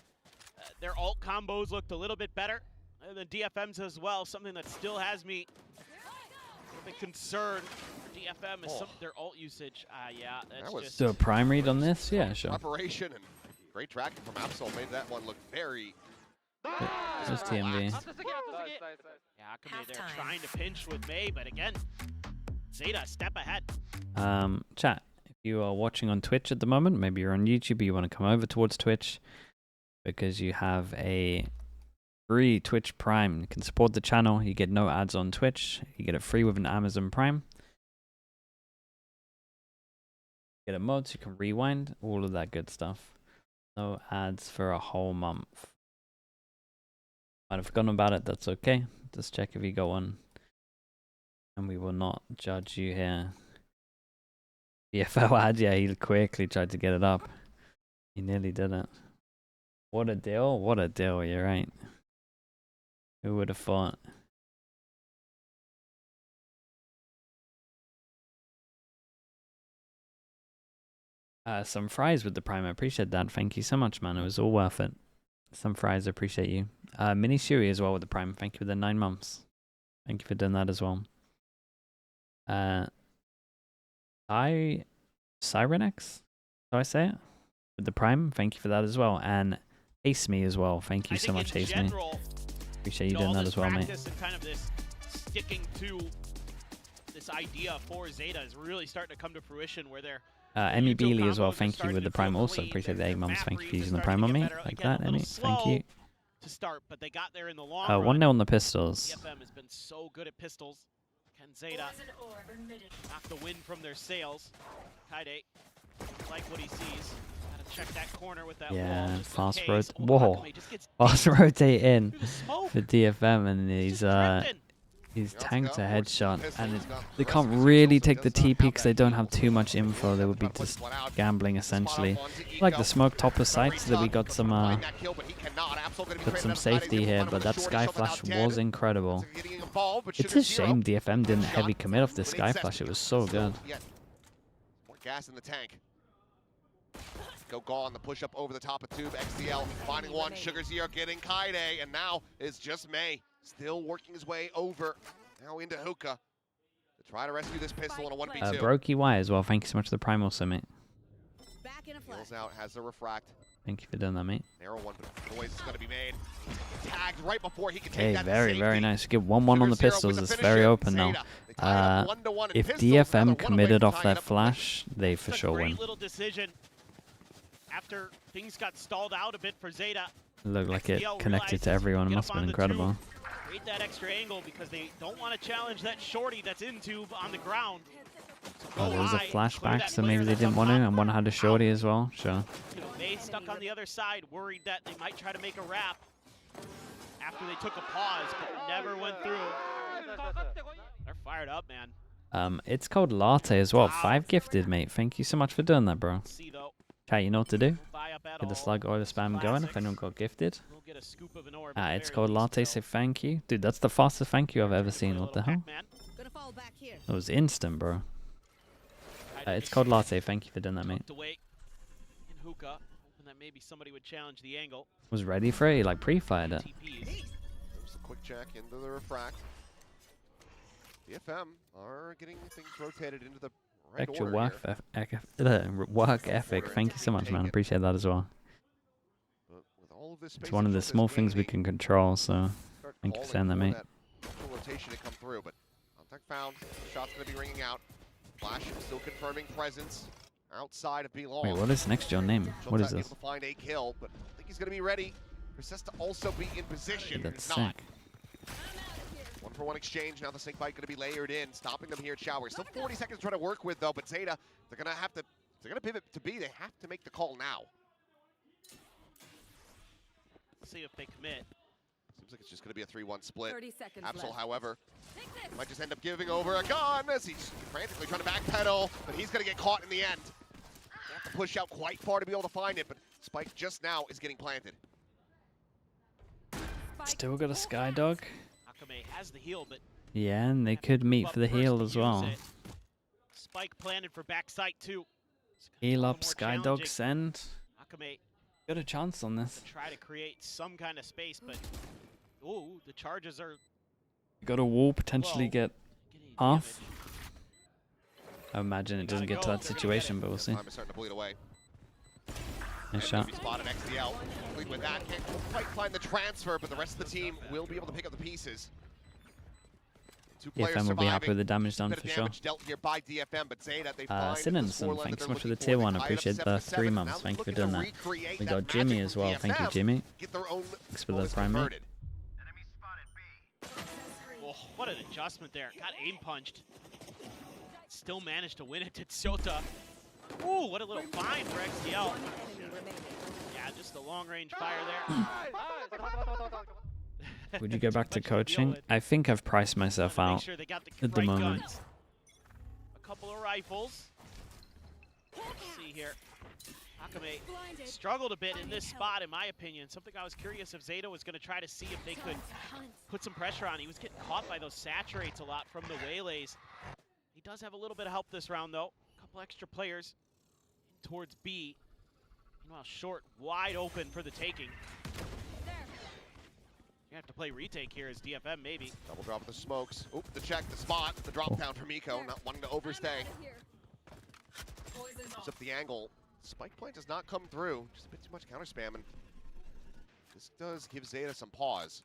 S1: Their ult combos looked a little bit better than DFM's as well. Something that still has me a bit concerned for DFM is some of their ult usage. Yeah, that's
S3: That was
S1: just
S2: Do a prime read on this? Yeah, sure.
S3: Preparation and great tracking from Absol made that one look very.
S2: Just TMV.
S1: yeah. Akame there
S5: Halftime.
S1: trying to pinch with May, but again, Zeta a step ahead.
S2: Chat, if you are watching on Twitch at the moment, maybe you're on YouTube, you want to come over towards Twitch because you have a free Twitch Prime. You can support the channel. You get no ads on Twitch. You get it free with an Amazon Prime. Get emotes, you can rewind, all of that good stuff. No ads for a whole month. Might have forgotten about it, that's okay. Just check if you got one. And we will not judge you here. DFM ad, yeah, he quickly tried to get it up. He nearly did it. What a deal, what a deal, you're right. Who would have thought? Some fries with the Prime, I appreciate that. Thank you so much, man. It was all worth it. Some fries, I appreciate you. Mini Shui as well with the Prime. Thank you for the 9 months. Thank you for doing that as well. Sirenex? How I say it? With the Prime, thank you for that as well. And Ace Me as well. Thank you so much, Ace Me. Appreciate you doing that as well, mate.
S1: And kind of this sticking to this idea for ZETA is really starting to come to fruition where they're
S2: Emmy Bealey as well, thank you with the Prime also. Appreciate the 8 months. Thank you for using the Prime on me. Like that, Emmy. Thank you.
S1: To start, but they got there in the long run.
S2: 1-0 on the pistols.
S1: DFM has been so good at pistols. Can ZETA knock the wind from their sails? Kaide, like what he sees. Gotta check that corner with that
S2: yeah,
S1: wall.
S2: fast rotate. Whoa. Fast rotate in for DFM, and he's tanked a headshot, and they can't really take the TP because they don't have too much info. They would be just gambling essentially. Like the smoke topper side, so that we got some safety here, but that Sky Flash was incredible. It's a shame DFM didn't heavy commit off this Sky Flash. It was so good.
S3: More gas in the tank. Go gone, the push up over the top of tube. XDL finding one. Sugar Zero getting Kaide, and now it's just May. Still working his way over. Now into Hookah. To try to rescue this pistol in a 1v2.
S2: Brokey Y as well. Thank you so much for the Primal Summit.
S3: Heals out, has the refract.
S2: Thank you for doing that, mate.
S3: Narrow one, but noise is going to be made. Tagged right before he can take that.
S2: Very, very nice. Give 1-1 on the pistols. It's very open now. If DFM committed off that flash, they for sure win.
S1: Little decision after things got stalled out a bit for ZETA.
S2: Looked like it connected to everyone. It must have been incredible.
S1: Create that extra angle because they don't want to challenge that shorty that's in tube on the ground.
S2: Oh, there was a flashback, so maybe they didn't want to, and one had a shorty as well. Sure.
S1: They stuck on the other side, worried that they might try to make a wrap after they took a pause, but never went through. They're fired up, man.
S2: It's called Latte as well. 5 gifted, mate. Thank you so much for doing that, bro. Chat, you know what to do. Get the slug or the spam going if anyone got gifted. It's called Latte, say thank you. Dude, that's the fastest thank you I've ever seen. What the hell? It was instant, bro. It's called Latte. Thank you for doing that, mate. Was ready for it. He like pre-fired it.
S3: There's a quick check into the refract. DFM are getting things rotated into the right
S2: Extra
S3: order
S2: work ethic. Thank you so much, man. Appreciate that as well. It's one of the small things we can control, so thank you for saying that, mate.
S3: Rotation to come through, but contact found. Shot's going to be ringing out. Flash still confirming presence outside of B-Long.
S2: Wait, what is next your name? What is this?
S3: To find a kill, but I think he's going to be ready. Persist to also be in position.
S2: That's
S3: sick. 1-for-1 exchange. Now the snake bite going to be layered in, stopping them here at Shower. Still 40 seconds to try to work with though, but ZETA, they're going to have to. They're going to pivot to B. They have to make the call now.
S1: Let's see if they commit.
S3: Seems like it's just going to be a 3-1 split.
S5: 30 seconds
S3: Absol,
S5: left.
S3: however, might just end up giving over a gun as he's frantically trying to backpedal, but he's going to get caught in the end. They have to push out quite far to be able to find it, but Spike just now is getting planted.
S2: Still got a Skydog.
S1: Akame has the heal, but
S2: yeah, and they could meet for the heal as well.
S1: Spike planted for backside too.
S2: Heal up, Skydog send.
S1: Akame
S2: got a chance on this.
S1: Try to create some kind of space, but ooh, the charges are.
S2: Got a wall potentially get off. I imagine it doesn't get to that situation, but we'll see.
S3: Time is starting to bleed away.
S2: Nice shot.
S3: Spotted XDL. With that, can't quite find the transfer, but the rest of the team will be able to pick up the pieces.
S2: DFM will be happy with the damage done for sure. Sinenson, thanks so much for the tier 1. Appreciate the 3 months. Thank you for doing that. We got Jimmy as well. Thank you, Jimmy. Thanks for the primer.
S1: Oh, what an adjustment there. Got aim punched. Still managed to win it to ZETA. Ooh, what a little find for XDL. Yeah, just a long range fire there.
S2: Would you go back to coaching? I think I've priced myself out at the moment.
S1: A couple of rifles. see here. Akame
S5: Blinded.
S1: struggled a bit in this spot, in my opinion. Something I was curious if ZETA was going to try to see if they could put some pressure on. He was getting caught by those saturates a lot from the waylays. He does have a little bit of help this round, though. A couple extra players in towards B. Meanwhile, short, wide open for the taking. You have to play retake here as DFM, maybe.
S3: Double drop of the smokes. Oop, the check, the spot, the drop down for Miko, not wanting to overstay. Gives up the angle. Spike point does not come through. Just a bit too much counter spamming. This does give ZETA some pause.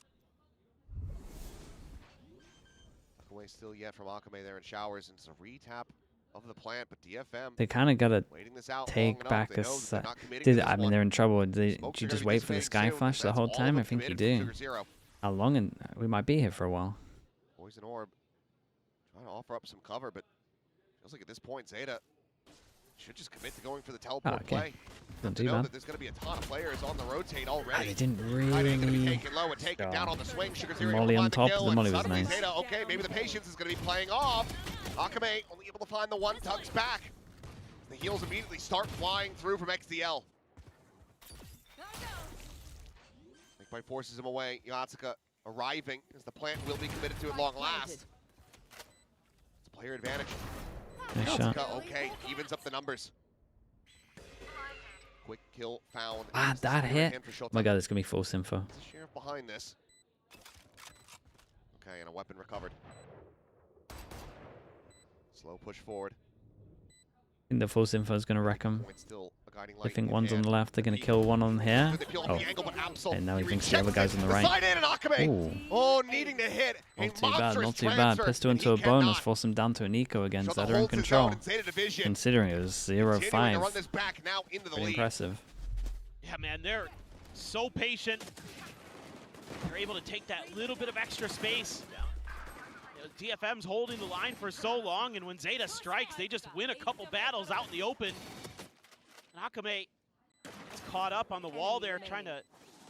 S3: Not away still yet from Akame there in showers, and it's a retap of the plant, but DFM
S2: They kind of got to
S3: waiting this out
S2: take
S3: long
S2: back
S3: enough. They know
S2: this.
S3: that they're not committing to this
S2: I mean,
S3: one.
S2: they're in trouble. Do
S3: Smokes
S2: you
S3: are
S2: just
S3: gonna be
S2: wait for the
S3: dissipating
S2: sky
S3: soon,
S2: flash the
S3: and
S2: whole
S3: that's all
S2: time?
S3: of
S2: I
S3: them
S2: think you
S3: committed
S2: do.
S3: for Sugar Zero.
S2: How long? And we might be here for a while.
S3: Poison Orb trying to offer up some cover, but feels like at this point ZETA should just commit to going for the teleport
S2: okay.
S3: play.
S2: Don't
S3: To
S2: do
S3: know
S2: that.
S3: that there's going to be a ton of players on the rotate
S2: Ah,
S3: already.
S2: they didn't
S3: Hiding going to be
S2: really.
S3: taken low and taken down on the swing. Sugar
S2: The
S3: Zero
S2: molly
S3: able to
S2: on
S3: find
S2: top,
S3: kill,
S2: the
S3: and
S2: molly was
S3: suddenly
S2: nice.
S3: ZETA, okay, maybe the patience is going to be playing off. Akame only able to find the one, tugs back. The heals immediately start flying through from XDL. Bite forces him away. Yatsuka arriving as the plant will be committed to at long last. It's a player advantage.
S2: Nice shot.
S3: Yatsuka, okay, evens up the numbers. Quick kill found.
S2: Ah,
S3: It's
S2: that
S3: the
S2: hit.
S3: hand for
S2: Oh
S3: Showtime.
S2: my god, it's gonna be false info.
S3: There's a sheriff behind this. Okay, and a weapon recovered. Slow push forward.
S2: I think the false info is gonna wreck him.
S3: Point still a guiding
S2: I
S3: light
S2: think
S3: in
S2: one's on
S3: hand.
S2: the left. They're gonna kill one on here.
S3: They peel off
S2: Oh,
S3: the angle, but Absol,
S2: and now he thinks the
S3: rejects
S2: other guy's
S3: it.
S2: on the
S3: The
S2: right.
S3: side in and Akame.
S2: Ooh,
S3: Oh, needing to hit.
S2: not
S3: A
S2: too bad,
S3: monstrous
S2: not too bad.
S3: transfer,
S2: Pistol
S3: and
S2: into a
S3: he
S2: bonus,
S3: cannot
S2: force him down to an eco again.
S3: show the
S2: Zeta in
S3: holds his
S2: control.
S3: own in Zeta Division.
S2: Considering it was
S3: Continuing to run
S2: 0-5.
S3: this back now into the
S2: Pretty
S3: lead.
S2: impressive.
S1: Yeah, man, they're so patient. They're able to take that little bit of extra space. You know, DFM's holding the line for so long, and when ZETA strikes, they just win a couple battles out in the open. And Akame is caught up on the wall there, trying to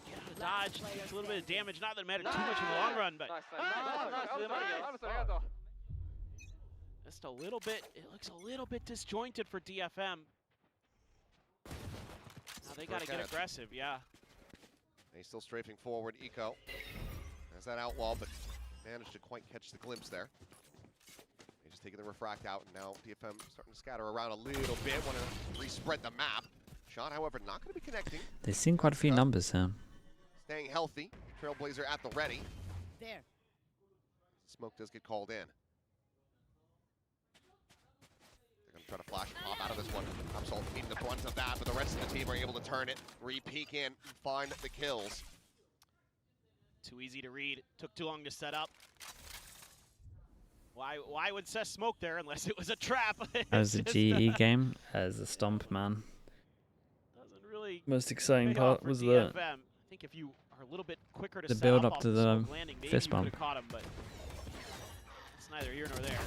S1: get out of dodge. Takes a little bit of damage. Not that it mattered too much in the long run, but just a little bit. It looks a little bit disjointed for DFM. Now they got to get aggressive, yeah.
S3: He's still strafing forward. Eco has that outlaw, but managed to quite catch the glimpse there. He's just taking the refract out, and now DFM starting to scatter around a little bit. Want to respread the map. Shot, however, not going to be connecting.
S2: They've seen quite a few numbers here.
S3: Staying healthy. Trailblazer at the ready.
S5: There.
S3: Smoke does get called in. They're going to try to flash and pop out of this one. Absol beating the brunt of that, but the rest of the team are able to turn it, re-peek in, and find the kills.
S1: Too easy to read. Took too long to set up. Why would Seth smoke there unless it was a trap?
S2: As a GE game, as a stomp man.
S1: Doesn't really
S2: Most exciting
S1: pay off
S2: part
S1: for
S2: was
S1: DFM.
S2: the
S1: I think if you are a little bit quicker to
S2: the
S1: set
S2: build
S1: up
S2: up
S1: off
S2: to
S1: the
S2: the
S1: smoke landing, maybe
S2: fist
S1: you could
S2: bump.
S1: have caught him, but it's neither here nor there.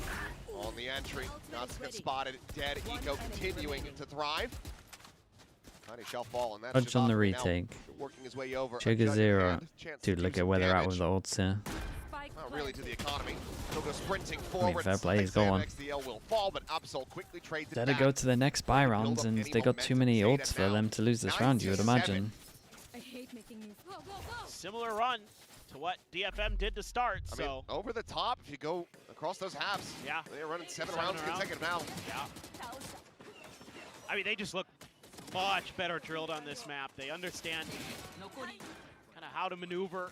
S3: On the entry, Natsuka spotted, dead. Eco continuing to thrive. Tiny shell fall, and that's
S2: Judge on the
S3: Shibata now
S2: retake.
S3: working his way over.
S2: Sugar
S3: A judge in
S2: Zero.
S3: hand, chance to
S2: Dude,
S3: do
S2: look
S3: some
S2: at where they're at
S3: damage.
S2: with the ults here.
S5: Spike
S3: Not really to
S5: planted.
S3: the economy. He'll go sprinting forward.
S2: fair play, he's
S3: Slice
S2: going.
S3: XDL will fall, but Absol quickly trades it
S2: Zeta
S3: back.
S2: go to the next buy
S3: Build
S2: rounds,
S3: up
S2: and
S3: any
S2: they got too
S3: momentum.
S2: many
S3: Zeta
S2: ults for
S3: now
S2: them to lose this round, you would
S3: 9-7.
S2: imagine.
S5: I hate making moves. Go, go, go.
S1: Similar run to what DFM did to start,
S3: I mean,
S1: so
S3: over the top, if you go across those halves,
S1: yeah.
S3: they're running 7
S1: 7
S3: rounds
S1: rounds.
S3: consecutive now.
S1: Yeah. I mean, they just look much better drilled on this map. They understand kind of how to maneuver.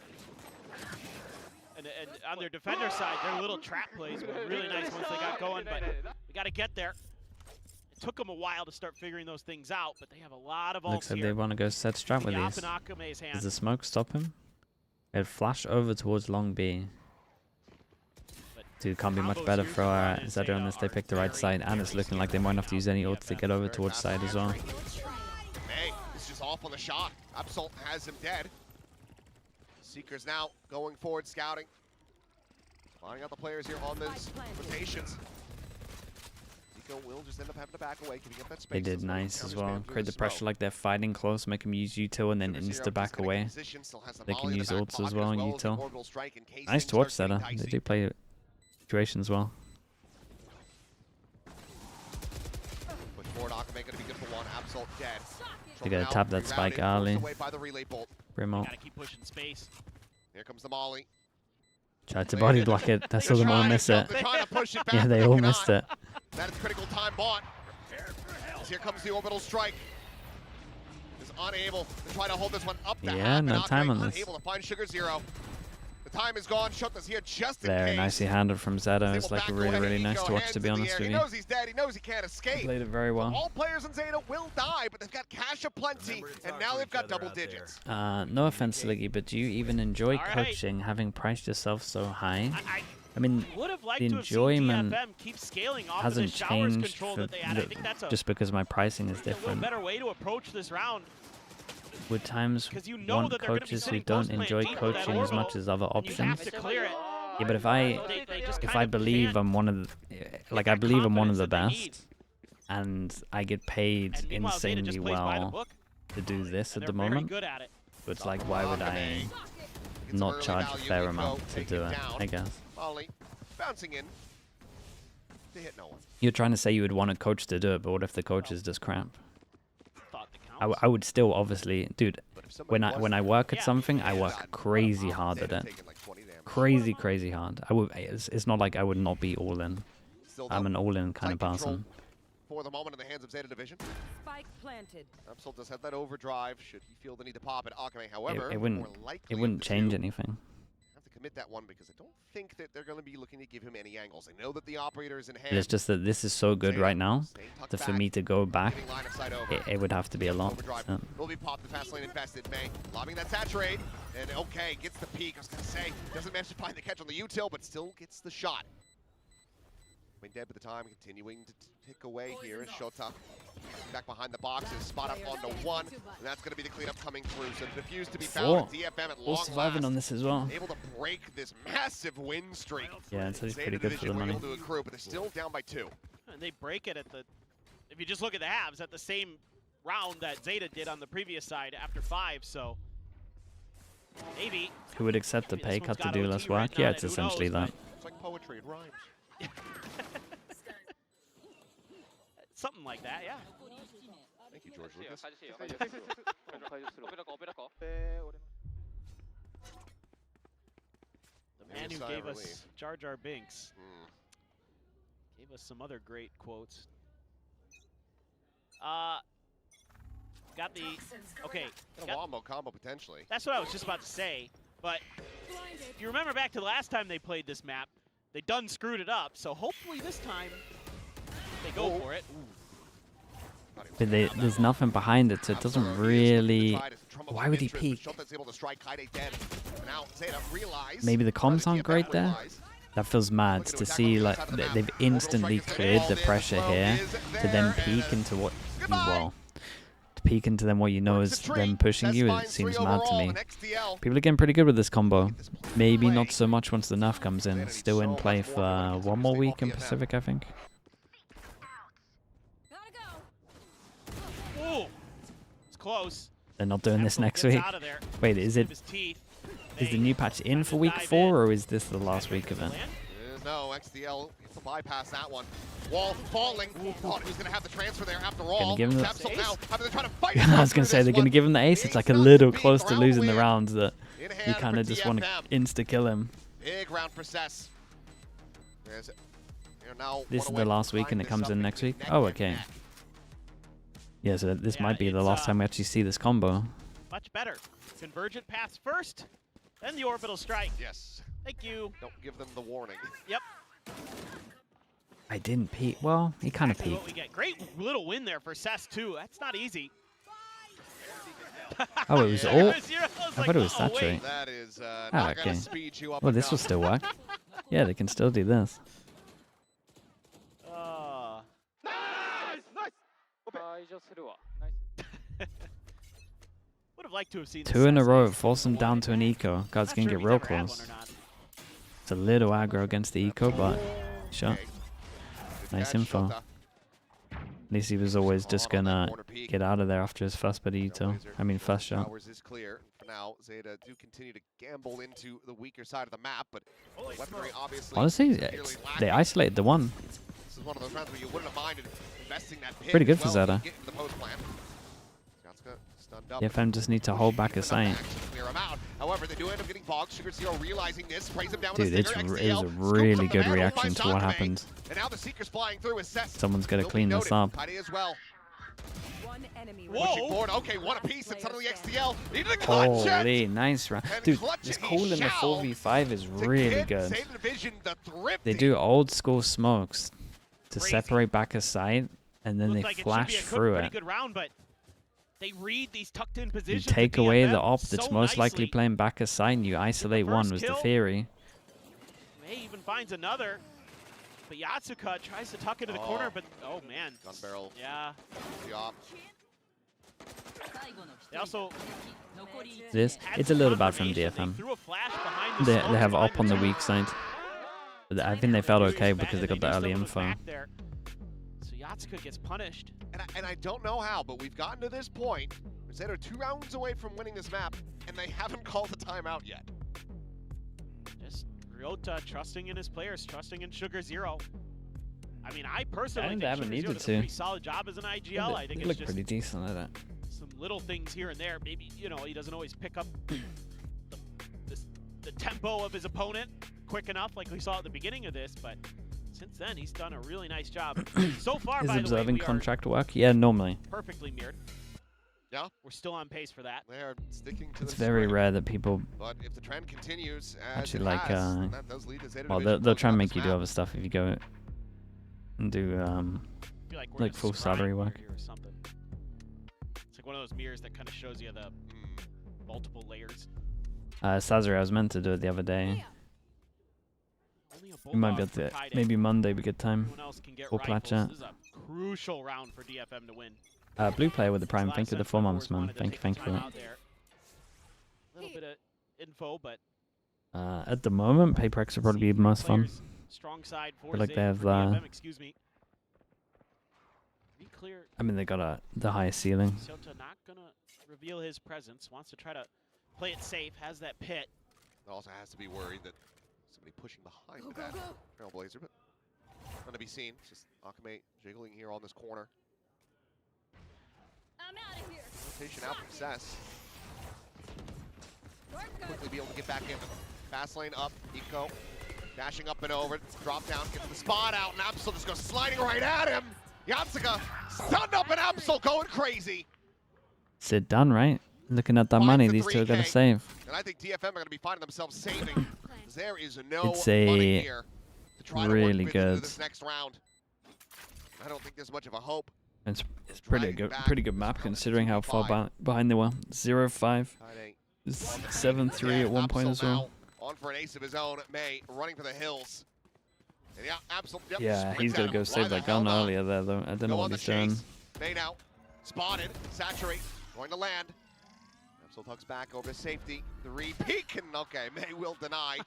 S1: And on their defender side, their little trap plays were really nice once they got going, but we got to get there. It took them a while to start figuring those things out, but they have a lot of
S2: Looks
S1: ults
S2: like
S1: here.
S2: they want to go set strat with
S1: Yop
S2: these.
S1: and Akame's hand.
S2: Does the smoke stop him? It'd flash over towards long B.
S1: But
S2: Dude, can't be much
S1: combos
S2: better
S1: here
S2: for
S1: from Ryan and
S2: Zeta
S1: Zeta
S2: unless they
S1: are
S2: pick the right
S1: very,
S2: side, and it's
S1: very
S2: looking like they might not have to use any ults to get over
S3: Very
S2: towards
S3: fast
S2: side as well.
S3: entry. Hey, this is off on the shot. Absol has him dead. Seekers now going forward, scouting. Finding out the players here on those rotations. Zico will just end up having to back away, giving up that space.
S2: They did
S3: That's what he
S2: nice as
S3: counters
S2: well.
S3: spam through
S2: Create the
S3: smoke.
S2: pressure like they're fighting close, make them use util and then
S3: Sugar Zero
S2: insta
S3: just
S2: back
S3: gonna get
S2: away.
S3: position, still has the
S2: They can
S3: volley in
S2: use
S3: the back
S2: ults as
S3: pocket
S2: well and
S3: as the
S2: util.
S3: orbital strike in case
S2: Nice
S3: things
S2: to watch
S3: start
S2: Zeta.
S3: getting
S2: They
S3: dicey.
S2: do play situations well.
S3: Push forward, Akame gonna be good for one. Absol dead.
S2: You gotta tap that spike early. Remote.
S1: Gotta keep pushing space.
S3: Here comes the molly.
S2: Tried to body block it. I saw them all miss it.
S3: They're trying to push it back,
S2: Yeah,
S3: but
S2: they all
S3: cannot.
S2: missed it.
S3: That is critical time bought. Here comes the orbital strike. Is unable to try to hold this one up to
S2: Yeah,
S3: half,
S2: no
S3: and
S2: time on
S3: Akame
S2: this.
S3: unable to find Sugar Zero. The time is gone. Shota's here just in
S2: Very
S3: case.
S2: nicely handled from Zeta.
S3: He's
S2: It's
S3: able
S2: like
S3: back
S2: really,
S3: away.
S2: really nice
S3: Eco
S2: to watch,
S3: hands
S2: to be
S3: in the
S2: honest
S3: air.
S2: with
S3: He
S2: you.
S3: knows he's dead. He knows he can't escape.
S2: Played it very well.
S3: All players in Zeta will die, but they've got cash aplenty, and now they've got double digits.
S2: No offense, Sliggy, but do you even enjoy
S1: All right.
S2: coaching, having priced yourself so high?
S1: I
S2: I mean,
S1: would have liked
S2: the
S1: to have seen
S2: enjoyment
S1: DFM keep scaling off of
S2: hasn't
S1: the showers
S2: changed
S1: control
S2: for
S1: that they had. I think that's a
S2: just because my pricing is
S1: a little
S2: different.
S1: better way to approach this round.
S2: Would times
S1: 'Cause you know
S2: want
S1: that they're gonna be
S2: coaches who
S1: sitting
S2: don't
S1: close playing
S2: enjoy
S1: deep with that
S2: coaching as
S1: orbital,
S2: much as other
S1: and you have
S2: options?
S1: to clear it.
S2: Yeah, but if I
S1: They just
S2: if
S1: kind
S2: I
S1: of
S2: believe
S1: can't
S2: I'm one of the, like I
S1: that
S2: believe I'm one of the
S1: confidence that they
S2: best, and I get paid
S1: And meanwhile, Zeta just
S2: insanely
S1: plays by the
S2: well
S1: book,
S2: to do this
S1: and
S2: at the
S1: they're very
S2: moment,
S1: good at it.
S2: so it's like why would I
S3: Gets
S2: not
S3: early
S2: charge a
S3: value.
S2: fair
S3: Eco
S2: amount to
S3: taking
S2: do it?
S3: down.
S2: I guess.
S3: Molly bouncing in. They hit no one.
S2: You're trying to say you would want a coach to do it, but what if the coach is just crap?
S1: Thought the
S2: I would still obviously, dude.
S3: But if somebody
S2: When I
S3: was
S2: work at
S1: Yeah.
S2: something, I
S3: Yeah,
S2: work
S3: God.
S2: crazy hard at
S3: Zeta
S2: it.
S3: taking like 20 damage.
S2: Crazy hard. I would. It's not like I would not be all in.
S3: Still
S2: I'm
S3: though,
S2: an all-in kind of
S3: tight control
S2: person.
S3: for the moment in the hands of Zeta Division.
S5: Spike planted.
S3: Absol does have that overdrive. Should he feel the need to pop it, Akame, however,
S2: It wouldn't.
S3: more likely
S2: It
S3: of
S2: wouldn't
S3: the
S2: change
S3: two,
S2: anything.
S3: have to commit that one because I don't think that they're going to be looking to give him any angles. They know that the operator is in hand.
S2: It's just that this is so good
S3: Zeta
S2: right now
S3: staying tucked
S2: that for
S3: back,
S2: me to go back,
S3: getting line of sight over.
S2: it would have to be a lot.
S3: Overdrive
S2: So,
S3: will be popped. The fast lane infested. May lobbing that saturate, and okay, gets the peak. I was gonna say doesn't manage to find the catch on the util, but still gets the shot. I mean, dead by the time, continuing to tick away here is Shota. Back behind the boxes, spot up onto one, and that's gonna be the cleanup coming through. So defuse to be found. DFM at
S2: all
S3: long
S2: surviving
S3: last,
S2: on this as well.
S3: able to break this massive win streak.
S2: Yeah, it's
S3: Zeta
S2: pretty good for the
S3: Division were
S2: money.
S3: able to accrue, but they're still down by 2.
S1: And they break it at the, if you just look at the halves, at the same round that Zeta did on the previous side after 5, so maybe.
S2: Who would accept the
S1: Maybe
S2: pay
S1: this
S2: cut
S1: one's
S2: to
S1: got
S2: do
S1: OT
S2: less
S1: written
S2: work? Yeah,
S1: on
S2: it's
S1: it, who
S2: essentially
S1: knows,
S2: that.
S3: It's like poetry, it rhymes.
S1: Something like that, yeah.
S3: Thank you, George Lucas.
S1: The man who gave us Jar Jar Binks gave us some other great quotes. Got the, okay.
S3: A wombo combo potentially.
S1: That's what I was just about to say, but if you remember back to the last time they played this map, they done screwed it up, so hopefully this time they go for it.
S2: But there's nothing behind it, so it doesn't really. Why would he peek? Maybe the comms aren't great there. That feels mad to see like they've instantly cleared the pressure here to then peek into what well to peek into them what you know is them pushing you. It seems mad to me. People are getting pretty good with this combo. Maybe not so much once the nerf comes in. Still in play for 1 more week in Pacific, I think.
S1: Ooh, it's close.
S2: They're not doing this
S1: Absol
S2: next
S1: gets
S2: week.
S1: out of there.
S2: Wait, is it?
S1: His teeth.
S2: Is the
S1: May
S2: new patch in for week
S1: dive
S2: 4
S1: in.
S2: or is this the last week of it?
S1: Land?
S3: No, XDL gets to bypass that one. Wall falling. Thought he was going to have the transfer there after all.
S2: give him the-
S3: Absol now having to try to fight
S2: I was gonna say they're gonna give him the ace. It's like a little close to losing the rounds that
S3: In
S2: you
S3: hand
S2: kind
S3: for
S2: of just want to
S3: DFM.
S2: insta kill him.
S3: Big round for Cess. There's, now
S2: This is
S3: one
S2: the
S3: away
S2: last
S3: from
S2: week and
S3: tying
S2: it
S3: this
S2: comes
S3: up
S2: in
S3: and
S2: next
S3: getting
S2: week.
S3: neck
S2: Oh,
S3: and
S2: okay.
S3: neck.
S2: Yeah, so this
S1: Yeah,
S2: might be the
S1: it's,
S2: last time we actually see this combo.
S1: Much better. Convergent paths first, then the orbital strike.
S3: Yes.
S1: Thank you.
S3: Don't give them the warning.
S1: Yep.
S2: I didn't peek. Well, he kind of
S1: Exactly what we
S2: peeked.
S1: get. Great little win there for Cess too. That's not easy.
S2: Oh, it was
S3: Yeah.
S2: all.
S1: Zero,
S2: I thought it was
S1: "Uh-oh, wait."
S2: saturate.
S3: That is
S2: Ah,
S3: not going
S2: okay.
S3: to speed you up.
S2: Well, this will
S3: enough.
S2: still work. Yeah, they can still do this.
S1: Would have liked to have seen
S2: 2 in a
S1: Cess
S2: row,
S1: ace.
S2: force them down to an eco. God's
S1: Not
S2: gonna
S1: sure
S2: get
S1: if
S2: real
S1: he's ever had
S2: close.
S1: one or not.
S2: It's a little aggro against the eco, but shot.
S3: Okay.
S2: Nice
S3: Catch,
S2: info.
S3: Shota.
S2: At least he was always just
S3: On that
S2: gonna
S3: corner peek.
S2: get out of there after his first bit of util. I mean, first shot.
S3: Towers is clear. For now, Zeta do continue to gamble into the weaper side of the map, but weaponry obviously
S2: Honestly,
S3: severely
S2: they
S3: lacking.
S2: isolated the one.
S3: This is one of those rounds where you wouldn't have minded investing that pit
S2: Pretty good
S3: as
S2: for
S3: well
S2: ZETA.
S3: to get into the post plant. Yatsuka stunned up.
S2: DFM just need to hold back a sight.
S3: Clear him out. However, they do end up getting bogged. Sugar Zero realizing this, sprays him down
S2: Dude,
S3: with a
S2: it
S3: stinger.
S2: was
S3: XTL
S2: a
S3: scoops
S2: really
S3: up the
S2: good
S3: man,
S2: reaction
S3: finds
S2: to what
S3: Akame.
S2: happened.
S3: And now the Seeker's flying through. Assess.
S2: Someone's got to
S3: Will be
S2: clean this
S3: noted.
S2: up.
S3: Heidi as well.
S4: One enemy.
S1: Whoa.
S3: Pushing forward. Okay, one apiece, and suddenly XTL needed a clutch it.
S2: Holy, nice round.
S3: And
S2: Dude,
S3: clutch
S2: this
S3: it he
S2: call in the
S3: shall
S2: 4v5 is
S3: To
S2: really
S3: Kid,
S2: good.
S3: Save the vision, the thrifty.
S2: They do old school smokes to
S1: Crazy.
S2: separate back a sight, and then
S1: Looked
S2: they
S1: like
S2: flash
S1: it should be a
S2: through
S1: pretty
S2: it.
S1: good round, but they read these tucked in
S2: You
S1: positions.
S2: take
S1: at
S2: away
S1: DFM
S2: the op that's
S1: so
S2: most likely
S1: nicely.
S2: playing back a sight, and you isolate one
S1: first
S2: was the
S1: kill.
S2: theory.
S1: May even finds another. But Yatsuka tries to tuck into the corner, but oh man.
S3: Gun barrel.
S1: Yeah.
S3: The op.
S1: They also
S2: This,
S1: had
S2: it's a
S1: some
S2: little bad from
S1: confirmation.
S2: DFM.
S1: They threw a flash behind the
S2: They
S1: smoke
S2: have
S1: behind
S2: op on the
S1: tower.
S2: weak side. But I think they felt okay
S1: They
S2: because they got the
S1: knew
S2: early
S1: someone was
S2: info.
S1: back there. So Yatsuka gets punished.
S3: And I don't know how, but we've gotten to this point. Zeta are 2 rounds away from winning this map, and they haven't called the timeout yet.
S1: Just Ryota trusting in his players, trusting in Sugar Zero. I mean, I personally
S2: And
S1: think
S2: they haven't
S1: Sugar
S2: needed
S1: Zero does a
S2: to.
S1: pretty solid job as an IGL. I think
S2: They
S1: it's
S2: look
S1: just
S2: pretty decent at it.
S1: some little things here and there. Maybe, you know, he doesn't always pick up the tempo of his opponent quick enough like we saw at the beginning of this, but since then he's done a really nice job. So far,
S2: Is
S1: by the way,
S2: observing
S1: we are
S2: contract work? Yeah, normally.
S1: perfectly mirrored.
S3: Yeah,
S1: We're still on pace for that.
S3: they are sticking to
S2: It's
S3: the
S2: very
S3: script.
S2: rare that people,
S3: But if the trend continues as
S2: Actually,
S3: it
S2: like,
S3: has, then that does lead to Zeta
S2: well,
S3: Division
S2: they'll
S3: closing
S2: try and
S3: out
S2: make
S3: this
S2: you do
S3: map.
S2: other stuff if you go and do,
S1: I feel like we're
S2: like
S1: in a
S2: full
S1: scribe
S2: salary
S1: mirror
S2: work.
S1: here or something. It's like one of those mirrors that kind of shows you the multiple layers.
S2: Sazeri, I was meant to do it the other day.
S1: Only a
S2: We might be
S1: bulldog
S2: able
S1: for
S2: to,
S1: Kaide.
S2: maybe Monday we get time.
S1: Everyone else can get
S2: Or
S1: rifles.
S2: Platchat.
S1: This is a crucial round for DFM to win.
S2: Blue player with the
S1: It's
S2: prime,
S1: last
S2: thank you the
S1: set
S2: 4
S1: Force
S2: months, man.
S1: wanted to
S2: Thank you
S1: take
S2: for
S1: the
S2: that.
S1: time out there. A little bit of info, but
S2: At the moment, Paperex would probably be the most fun.
S1: players strong side for
S2: feel like they
S1: Zeta,
S2: have,
S1: for DFM, excuse me. Be clear,
S2: I mean, they got the highest ceiling.
S1: Shota not gonna reveal his presence. Wants to try to play it safe. Has that pit.
S3: Also has to be worried that somebody pushing behind that Trailblazer, but none to be seen. It's just Akame jiggling here on this corner.
S5: I'm out of here.
S3: Rotation out from Cess. Quickly be able to get back in. Fast lane up, Eco. Dashing up and over, drop down, gets the spot out, and Absol just goes sliding right at him. Yatsuka stunned up, and Absol going crazy.
S2: Sit done, right? Looking at that
S3: Finds
S2: money,
S3: the
S2: these two are going to
S3: 3K.
S2: save.
S3: And I think DFM are going to be finding themselves saving. There is no
S2: It's
S3: money
S2: a
S3: here to try to
S2: really
S3: work into
S2: good-
S3: this next round. I don't think there's much of a hope.
S2: It's pretty
S3: Dragging
S2: good,
S3: back
S2: pretty good
S3: this
S2: map
S3: round
S2: considering how far
S3: 2v5.
S2: behind they were. 0-5,
S3: Kaide
S2: 7-3 at one point
S3: Absol
S2: as well.
S3: now on for an ace of his own. May running for the hills. And yeah, Absol. Yep,
S2: Yeah,
S3: sprints
S2: he's
S3: at
S2: gonna
S3: him.
S2: go
S3: Why
S2: save
S3: the
S2: that
S3: hell
S2: gun
S3: not?
S2: earlier there though. I don't know
S3: Go
S2: what
S3: on the
S2: he's doing.
S3: chase. May now spotted. Saturate. Going to land. Absol tucks back over safety. The repeat can. Okay, May will deny.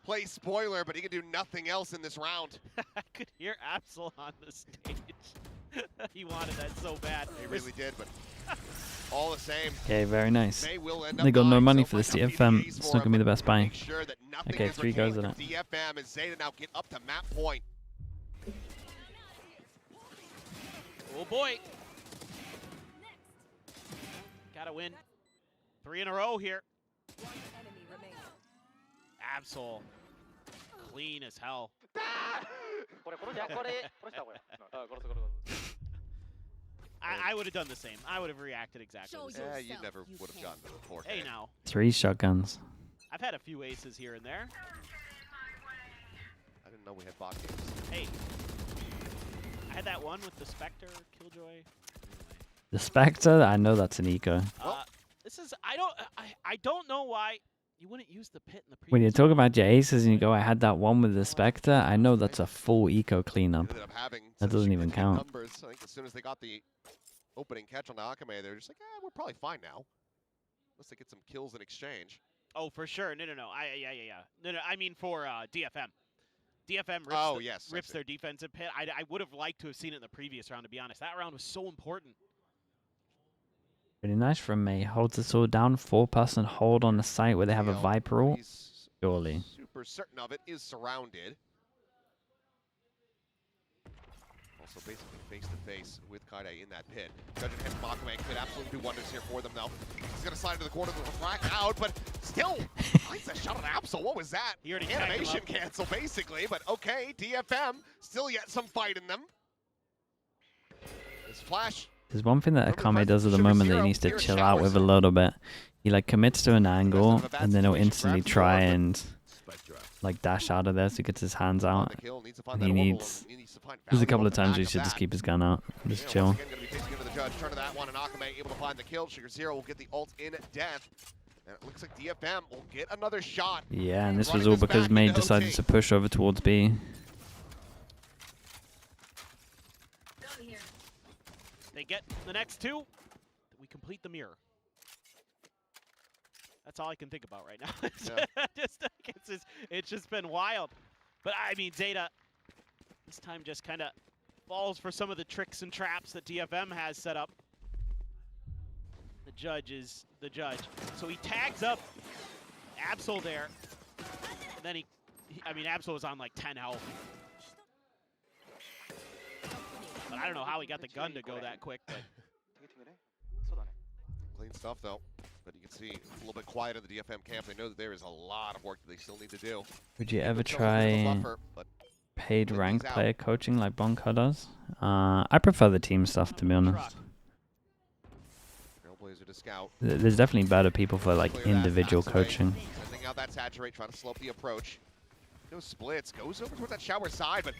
S3: Play spoiler, but he can do nothing else in this round.
S1: I could hear Absol on the stage. He wanted that so bad.
S3: He really did, but all the same,
S2: Okay, very nice.
S3: May will end up
S2: They got no
S3: buying,
S2: money
S3: so
S2: for this
S3: might not be
S2: DFM.
S3: the ace
S2: It's
S3: for
S2: not gonna be
S3: him,
S2: the best buy.
S3: Make sure that nothing
S2: Okay,
S3: is
S2: 3 goes
S3: retained
S2: in
S3: from DFM as Zeta now get up to map point.
S1: Oh boy. Gotta win. 3 in a row here. Absol. Clean as hell. I would have done the same. I would have reacted exactly
S5: Show
S1: the same.
S3: Yeah, you
S5: yourself,
S3: never
S5: you
S3: would have
S5: can.
S3: gotten to the fourth.
S1: Hey now.
S2: 3 shotguns.
S1: I've had a few aces here and there.
S3: I didn't know we had bot games.
S1: Hey. I had that one with the Spectre, Killjoy. Anyway.
S2: The Spectre, I know that's an eco.
S1: This is I don't know why you wouldn't use the pit in the previous
S2: When you talk
S1: round.
S2: about your aces and you go, I had that one with the Spectre, I know that's a full eco cleanup.
S3: Ended up having
S2: That
S3: such
S2: doesn't even
S3: significant
S2: count.
S3: Numbers. I think as soon as they got the opening catch on the Akame, they were just like, we're probably fine now. Unless they get some kills in exchange.
S1: Oh, for sure. No. Yeah. No. I mean for DFM. DFM rips,
S3: Oh, yes, I
S1: rips
S3: see.
S1: their defensive pit. I would have liked to have seen it in the previous round, to be honest. That round was so important.
S2: Pretty nice from May. Holds the sword down. 4-person hold on the site where they have a
S3: Theo,
S2: Viper ult.
S3: he's
S2: Surely.
S3: super certain of it, is surrounded. Also basically face to face with Kaide in that pit. Judging him, Makame could absolutely do wonders here for them though. He's gonna slide into the corner with a rack out, but still, nice a shot at Absol. What was that?
S1: He already tagged him
S3: Animation
S1: up.
S3: cancel basically, but okay, DFM still yet some fight in them. This flash.
S2: There's one thing that Akame does at the moment that he needs to chill out with a little bit. He like commits to an angle and then he'll instantly try and like dash out of there so he gets his hands out. And he needs, there's a couple of times where he should just keep his gun out and just chill.
S3: Turn to that one, and Akame able to find the kill. Sugar Zero will get the ult in death. And it looks like DFM will get another shot.
S2: Yeah, and this was all because May decided to push over towards B.
S1: They get the next two. We complete the mirror. That's all I can think about right now.
S3: Yeah.
S1: It's just been wild. But I mean, ZETA this time just kind of falls for some of the tricks and traps that DFM has set up. The judge is the judge. So he tags up Absol there. And then I mean, Absol was on like 10 health. But I don't know how he got the gun to go that quick. But
S3: Clean stuff though. But you can see it's a little bit quiet in the DFM camp. They know that there is a lot of work that they still need to do.
S2: Would you ever try paid rank player coaching like Bonka does? I prefer the team stuff, to be honest.
S3: Trailblazer to scout.
S2: There's definitely better people for like individual coaching.
S3: Sending out that saturate, trying to slope the approach. No splits, goes over towards that shower side, but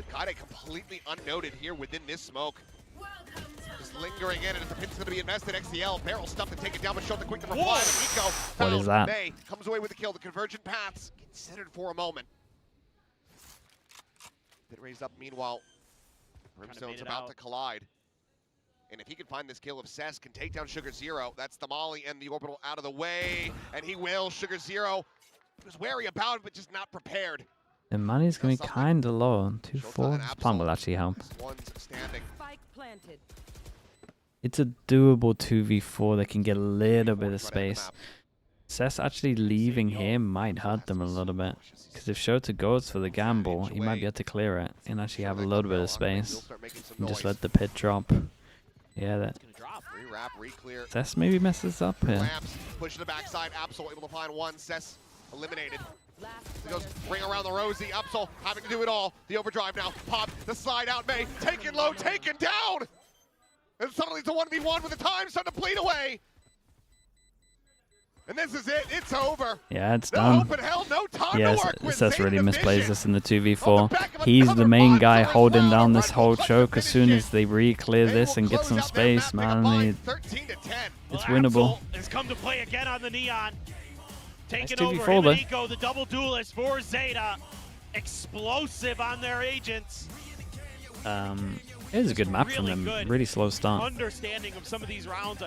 S3: Kaide completely unnoted here within this smoke. Just lingering in, and the pin's going to be invested. XCL, barrel stuff to take it down, but show the quick to reply.
S2: What is that?
S3: May comes away with the kill. The convergent paths considered for a moment. Bit raised up meanwhile. Brimstone's about to collide. And if he can find this kill, if Cess can take down Sugar Zero, that's the molly and the orbital out of the way. And he will. Sugar Zero was wary about it, but just not prepared.
S2: The money's going to be kind of low. 2-4. This pump will actually help.
S3: One's standing.
S4: Spike planted.
S2: It's a doable 2v4 that can get a little bit of space. Cess actually leaving here might hurt them a little bit. Because if Shota goes for the gamble, he might be able to clear it and actually have a little bit of space. And just let the pit drop. Yeah, that. Cess maybe messes up here.
S3: Push to the backside. Absol able to find one. Cess eliminated. He goes ring around the rosy. Absol having to do it all. The overdrive now. Pop. The slide out. May taken low. Taken down. And suddenly it's a 1v1 with the time starting to bleed away. And this is it. It's over.
S2: Yeah, it's done.
S3: No time
S2: Yeah,
S3: to work with.
S2: Cess really misplays this in the 2v4. He's the main guy holding down this whole choke. As soon as they re-clear this and get some space, man, it's winnable.
S1: Has come to play again on the Neon. Taking
S2: Nice
S1: over
S2: 2v4
S1: him
S2: though.
S1: and Eco, the double duelist for ZETA. Explosive on their agents.
S2: It was a good map from them. Really slow start.
S1: Understanding of some of these rounds.